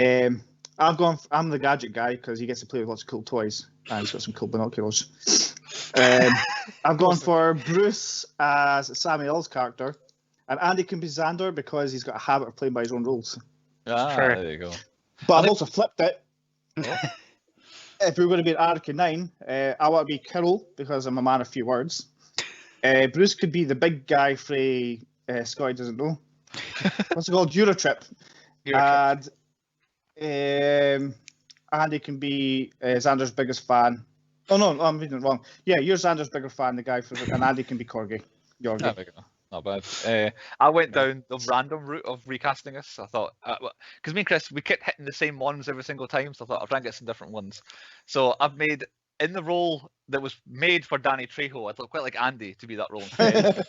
I'm the gadget guy because he gets to play with lots of cool toys and he's got some cool binoculars. I've gone for Bruce as Samuel's character, and Andy can be Xander because he's got a habit of playing by his own rules. There you go. But I've also flipped it. If we were going to be at Anarchy 9, I want to be Kirill because I'm a man of few words. Bruce could be the big guy for Scotty doesn't know. What's it called? Eurotrip. And Andy can be Xander's biggest fan. Oh no, I'm reading it wrong. Yeah, you're Xander's bigger fan, the guy for and Andy can be Corgi. Yorgi. There we go. Not bad. I went down the random route of recasting us. I thought, because me and Chris, we kept hitting the same ones every single time, so I thought I'll try and get some different ones. So I've made, in the role that was made for Danny Trejo, I thought quite like Andy to be that role instead.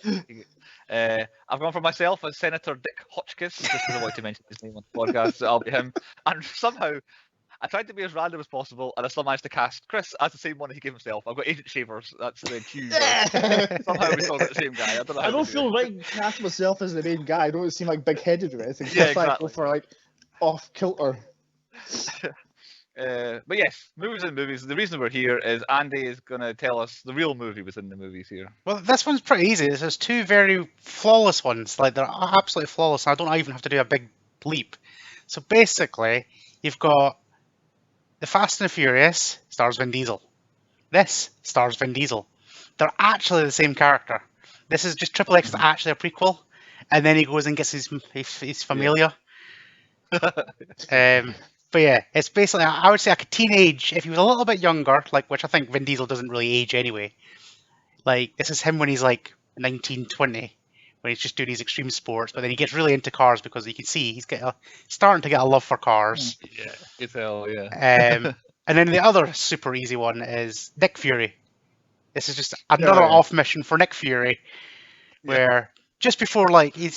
I've gone for myself as Senator Dick Hotchkiss, just because I wanted to mention his name on the podcast, so I'll be him. And somehow, I tried to be as random as possible, and I still managed to cast Chris as the same one he gave himself. I've got Agent Shavers. That's the cue. Somehow we still got the same guy. I don't feel right cast myself as the main guy. I don't seem like big-headed or anything. Yeah, exactly. I go for like off kilter. But yes, movies and movies. The reason we're here is Andy is going to tell us the real movie within the movies here. Well, this one's pretty easy. There's two very flawless ones. Like, they're absolutely flawless. I don't even have to do a big leap. So basically, you've got The Fast and the Furious stars Vin Diesel. This stars Vin Diesel. They're actually the same character. This is just XXX is actually a prequel, and then he goes and gets his familia. But yeah, it's basically, I would say, like a teenage. If he was a little bit younger, like, which I think Vin Diesel doesn't really age anyway. Like, this is him when he's like 19, 20, when he's just doing his extreme sports. But then he gets really into cars because you can see he's starting to get a love for cars. Yeah, you tell, yeah. And then the other super easy one is Nick Fury. This is just another off mission for Nick Fury, where just before, like, he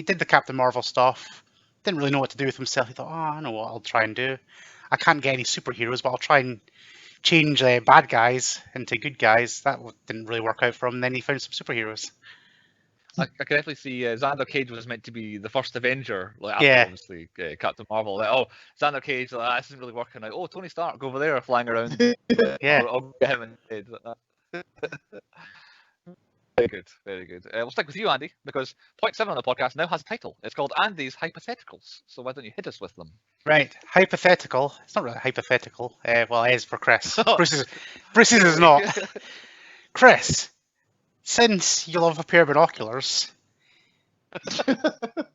did the Captain Marvel stuff. Didn't really know what to do with himself. He thought, I know what I'll try and do. I can't get any superheroes, but I'll try and change bad guys into good guys. That didn't really work out for him. Then he found some superheroes. I can definitely see Xander Cage was meant to be the first Avenger, like after obviously Captain Marvel. Like, Xander Cage, like, this isn't really working out. Tony Stark over there flying around. I'll get him instead. Very good, very good. We'll stick with you, Andy, because point 7 on the podcast now has a title. It's called Andy's Hypotheticals. So why don't you hit us with them? Right, hypothetical. It's not really hypothetical. Well, it is for Chris. Bruce's is not. Chris, since you love a pair of binoculars,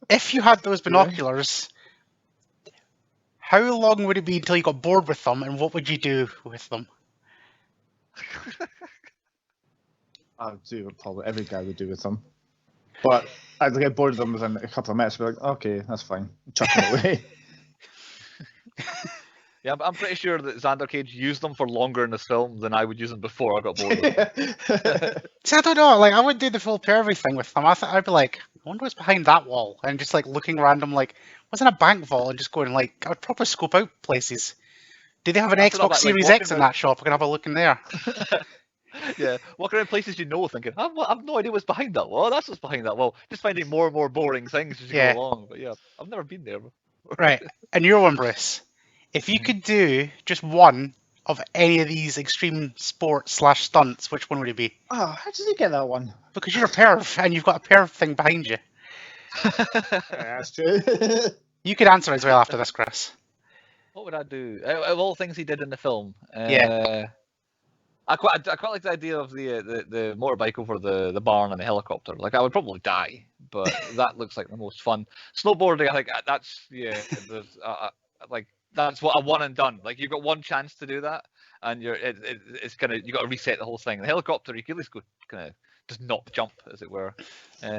if you had those binoculars, how long would it be until you got bored with them, and what would you do with them? I'd do what probably every guy would do with them. But I'd get bored of them within a couple of minutes and be like, okay, that's fine. Chuck them away. Yeah, I'm pretty sure that Xander Cage used them for longer in this film than I would use them before I got bored with them. See, I don't know. Like, I wouldn't do the full pervy thing with them. I'd be like, I wonder what's behind that wall. And just, like, looking random, like, what's in a bank vault? And just going, like, I would probably scope out places. Do they have an Xbox Series X in that shop? I can have a look in there. Yeah, walking around places you know, thinking, I've no idea what's behind that wall. That's what's behind that wall. Just finding more and more boring things as you go along. But yeah, I've never been there. Right, and your one, Bruce. If you could do just one of any of these extreme sports / stunts, which one would it be? Oh, how did you get that one? Because you're a perv, and you've got a perv thing behind you. That's true. You could answer as well after this, Chris. What would I do? Of all the things he did in the film, I quite like the idea of the motorbike over the barn and the helicopter. Like, I would probably die, but that looks like the most fun. Snowboarding, I think that's like that's what a one and done. Like, you've got one chance to do that, and it's kind of, you got to reset the whole thing. The helicopter, you can at least go kind of just not jump, as it were.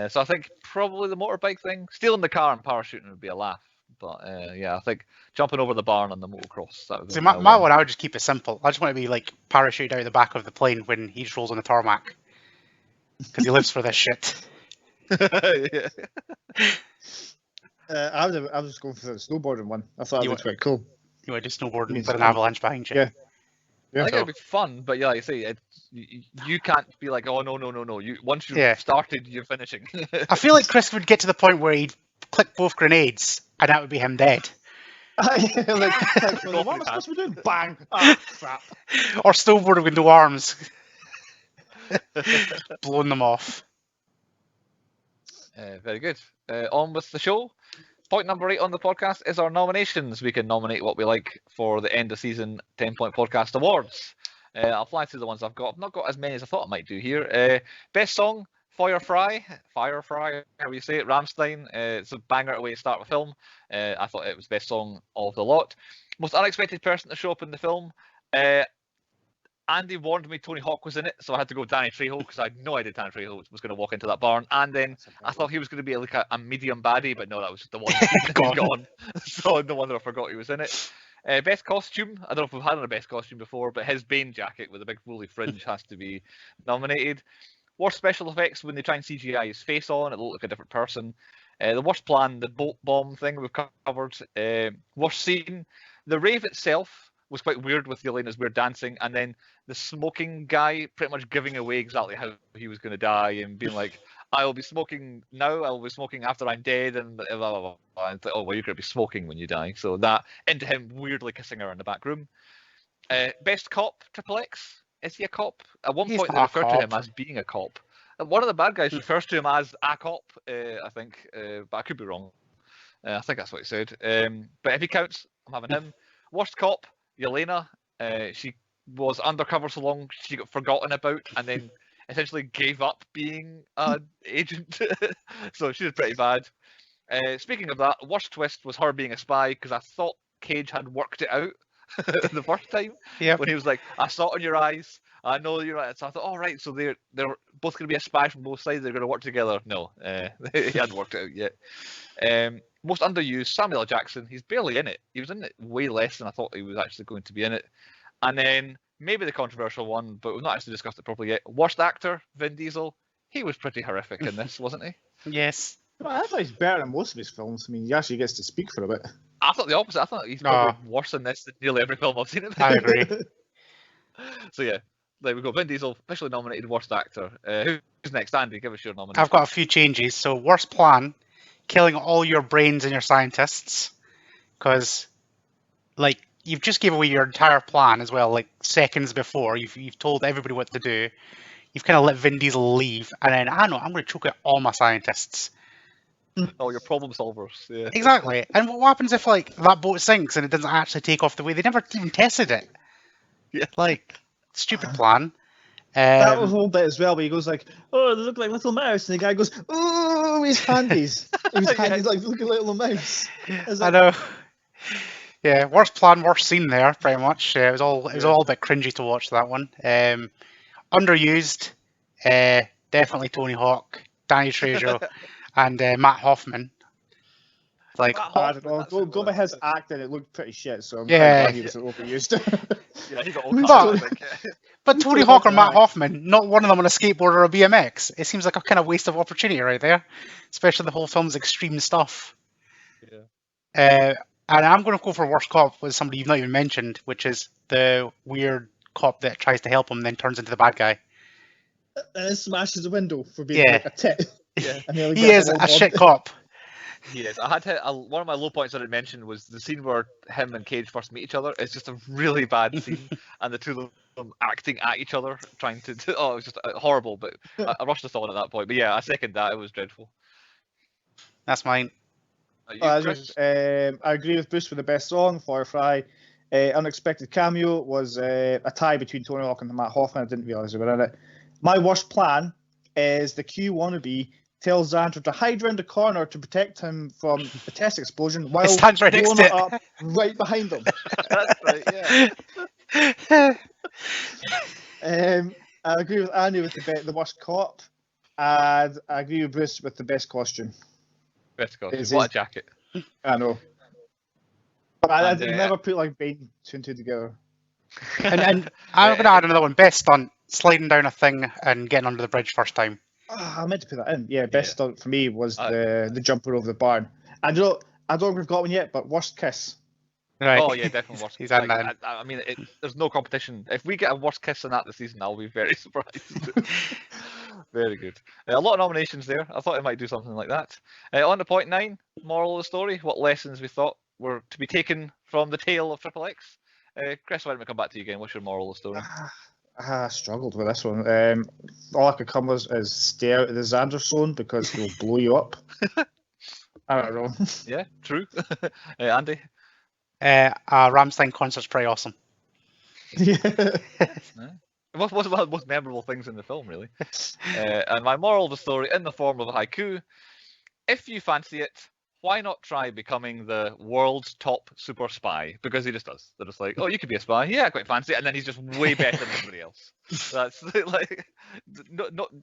So I think probably the motorbike thing, stealing the car and parachuting would be a laugh. But I think jumping over the barn on the motocross. That would be my one, I would just keep it simple. I just want to be like parachuted out the back of the plane when he just rolls on the tarmac, because he lives for this shit. I was going for the snowboarding one. I thought it looked quite cool. You want to do snowboarding Means with an fun. avalanche behind you? Yeah. I think it'd be fun, but yeah, like I say, you can't be like, oh no. Once you've started, you're finishing. I feel like Chris would get to the point where he'd click both grenades, and that would be him dead. What am I supposed to be doing? Bang! Ah, crap. Or snowboarding with no arms. Blowing them off. Very good. On with the show. Point number 8 on the podcast is our nominations. We can nominate what we like for the end of season 10-point podcast awards. I'll fly through the ones I've got. I've not got as many as I thought I might do here. Best song, Firefly, however you say it, Rammstein. It's a banger away to start with film. I thought it was best song of the lot. Most unexpected person to show up in the film. Andy warned me Tony Hawk was in it, so I had to go Danny Trejo because I had no idea Danny Trejo was going to walk into that barn. And then I thought he was going to be like a medium baddie, but no, that was just the one gone. So no wonder I forgot he was in it. Best costume, I don't know if we've had a best costume before, but his Bane jacket with a big woolly fringe has to be nominated. Worst special effects, when they try and CGI his face on, it looked like a different person. The worst plan, the boat bomb thing we've covered. Worst scene, the rave itself was quite weird with Yelena's weird dancing, and then the smoking guy pretty much giving away exactly how he was going to die and being like, I will be smoking now, I will be smoking after I'm dead, and blah, blah, blah, blah. And it's like, oh, well, you're going to be smoking when you die. So that, into him weirdly kissing her in the back room. Best cop, XXX. Is he a cop? At one point, they refer to him as being a cop. One of the bad guys refers to him as a cop, I think, but I could be wrong. I think that's what he said. But if he counts, I'm having him. Worst cop, Yelena. She was undercover so long she got forgotten about and then essentially gave up being an agent. So she was pretty bad. Speaking of that, worst twist was her being a spy because I thought Cage had worked it out the first time. Yeah. When he was like, I saw it in your eyes. I know you're right. So I thought, all right, so they're both going to be a spy from both sides. They're going to work together. No, he hadn't worked it out yet. Most underused, Samuel L. Jackson. He's barely in it. He was in it way less than I thought he was actually going to be in it. And then maybe the controversial one, but we've not actually discussed it properly yet. Worst actor, Vin Diesel. He was pretty horrific in this, wasn't he? Yes. Well, I thought he's better in most of his films. I mean, he actually gets to speak for a bit. I thought the opposite. I thought he's probably worse in this than nearly every film I've seen him in. I agree. So yeah, there we go. Vin Diesel, officially nominated worst actor. Who's next? Andy, give us your nomination. I've got a few changes. So worst plan, killing all your brains and your scientists. Because, like, you've just gave away your entire plan as well, like, seconds before. You've told everybody what to do. You've kind of let Vin Diesel leave. And then, I know, I'm going to choke out all my scientists. Oh, your problem solvers. Yeah. Exactly. And what happens if, like, that boat sinks and it doesn't actually take off the way? They never even tested it. Yeah. Like, stupid plan. That was a whole bit as well, where he goes like, oh, they look like little mouse, and the guy goes, oh, his handies. His handies like looking like little mouse. I know. Yeah, worst plan, worst scene there, pretty much. It was all a bit cringy to watch that one. Underused, definitely Tony Hawk, Danny Trejo, and Matt Hoffman. Like, I don't know. Go by his acting, it looked pretty shit. So I'm glad he was overused. Yeah, he got all but Tony Hawk or Matt Hoffman, not one of them on a skateboard or a BMX. It seems like a kind of waste of opportunity right there, especially the whole film's extreme stuff. Yeah. And I'm going to go for worst cop with somebody you've not even mentioned, which is the weird cop that tries to help him and then turns into the bad guy. And then smashes the window for being like a tit. Yeah. He is a shit cop. Yes, I had one of my low points that I mentioned was the scene where him and Cage first meet each other. It's just a really bad scene, and the two of them acting at each other, trying to. It was just horrible. But I rushed us on at that point. But yeah, I second that. It was dreadful. That's mine. I agree with Bruce for the best song, Firefly. Unexpected cameo was a tie between Tony Hawk and Matt Hoffman. I didn't realise they were in it. My worst plan is the Q wannabe tells Xander to hide around the corner to protect him from the test explosion while stands right next to it. Up right behind him. That's right, yeah. I agree with Andy with the worst cop, and I agree with Bruce with the best costume. Best costume. What a jacket. I know. But I never put like Bane 2 and 2 together. And I'm going to add another one. Best stunt, sliding down a thing and getting under the bridge first time. I meant to put that in. Yeah, best stunt for me was the jumper over the barn. And I don't think we've got one yet, but worst kiss. Right. Oh yeah, definitely worst. He's had that. I mean, there's no competition. If we get a worst kiss in that this season, I'll be very surprised. Very good. A lot of nominations there. I thought I might do something like that. On to point 9, moral of the story. What lessons we thought were to be taken from the tale of XXX. Chris, why don't we come back to you again? What's your moral of the story? I struggled with this one. All I could come with is stay out of the Xander zone because he'll blow you up. I don't know. Yeah, true. Andy? Rammstein concert's pretty awesome. Yeah. What's one of the most memorable things in the film, really? And my moral of the story, in the form of a haiku: if you fancy it, why not try becoming the world's top super spy? Because he just does. They're just like, oh, you could be a spy. Yeah, I quite fancy it. And then he's just way better than everybody else. That's like,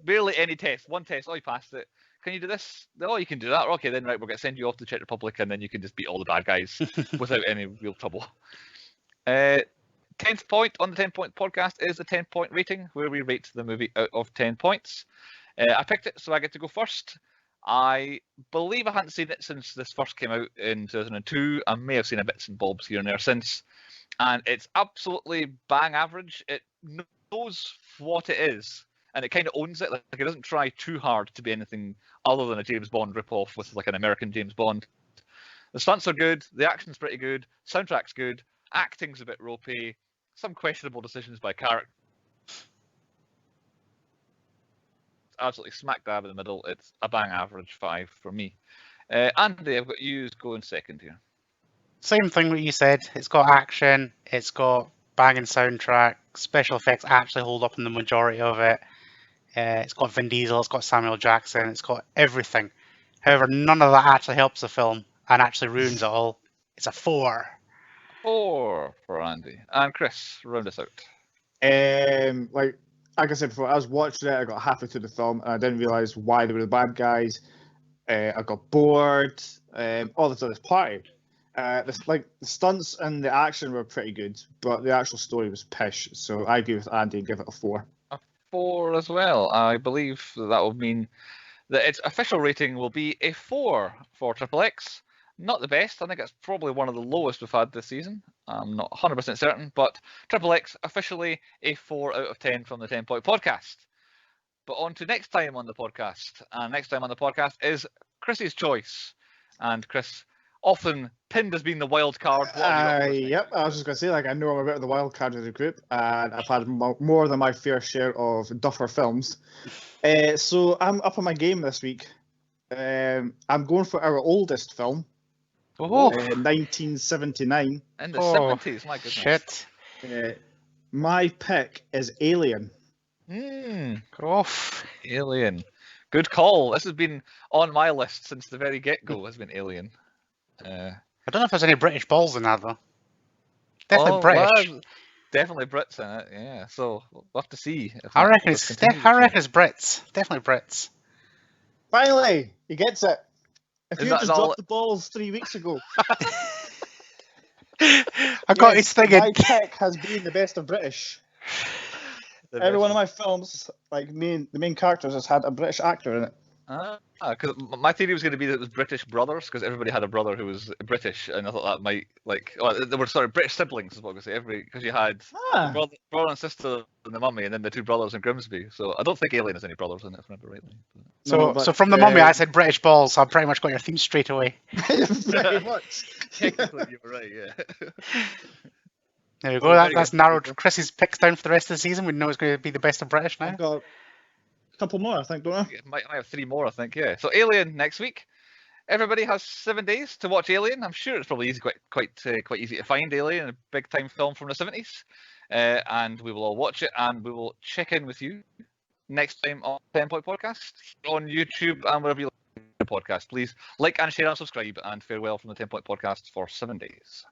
barely any test. One test, oh, you passed it. Can you do this? Oh, you can do that. Okay, then right, we're going to send you off to the Czech Republic, and then you can just beat all the bad guys without any real trouble. 10th point on the 10-point podcast is the 10-point rating, where we rate the movie out of 10 points. I picked it, so I get to go first. I believe I hadn't seen it since this first came out in 2002. I may have seen a bits and bobs here and there since. And it's absolutely bang average. It knows what it is, and it kind of owns it. Like, it doesn't try too hard to be anything other than a James Bond ripoff with like an American James Bond. The stunts are good. The action's pretty good. Soundtrack's good. Acting's a bit ropey. Some questionable decisions by character. Absolutely smack dab in the middle. It's a bang average 5 for me. Andy, I've got you going second here. Same thing what you said. It's got action. It's got banging soundtrack. Special effects actually hold up in the majority of it. It's got Vin Diesel. It's got Samuel Jackson. It's got everything. However, none of that actually helps the film and actually ruins it all. It's a 4. 4 for Andy. And Chris, round us out. Like I said before, I was watching it, I got halfway through the film, and I didn't realise why they were the bad guys. I got bored. All this other party. The stunts and the action were pretty good, but the actual story was pish. So I agree with Andy and give it a 4. A 4 as well. I believe that will mean that its official rating will be a 4 for XXX. Not the best. I think it's probably one of the lowest we've had this season. I'm not 100% certain, but XXX officially a 4 out of 10 from the 10-point podcast. But on to next time on the podcast. And next time on the podcast is Chris's choice. And Chris, often pinned as being the wild card. Yep, I was just going to say, I know I'm a bit of the wild card of the group, and I've had more than my fair share of duffer films. So I'm up on my game this week. I'm going for our oldest film. 1979. In the 70s, my goodness. Shit. My pick is Alien. Alien. Good call. This has been on my list since the very get-go, has been Alien. I don't know if there's any British balls in that, though. Definitely British. Well, definitely Brits in it, yeah. So we'll have to see. I reckon it's Brits. Definitely Brits. Finally, he gets it. If you just dropped the balls 3 weeks ago. I got his thing in. My pick has been the best of British. Every one of my films, the main characters has had a British actor in it. Because my theory was going to be that it was British brothers, because everybody had a brother who was British, and I thought that might, British siblings is what I was going to say, because you had brother and sister and the mummy, and then the 2 brothers in Grimsby, so I don't think Alien has any brothers in it, if I remember rightly. So from the mummy, I said British balls, so I pretty much got your theme straight away. Pretty much. Technically, you were right, yeah. There we go, that's narrowed Chris's picks down for the rest of the season. We know it's going to be the best of British now. I've got a couple more, I think, don't I? Might have 3 more, I think, yeah. So Alien next week. Everybody has 7 days to watch Alien. I'm sure it's probably easy, quite easy to find Alien, a big time film from the 70s. And we will all watch it, and we will check in with you next time on 10-Point Podcast on YouTube and wherever you like the podcast. Please like and share and subscribe, and farewell from the 10-Point Podcast for 7 days.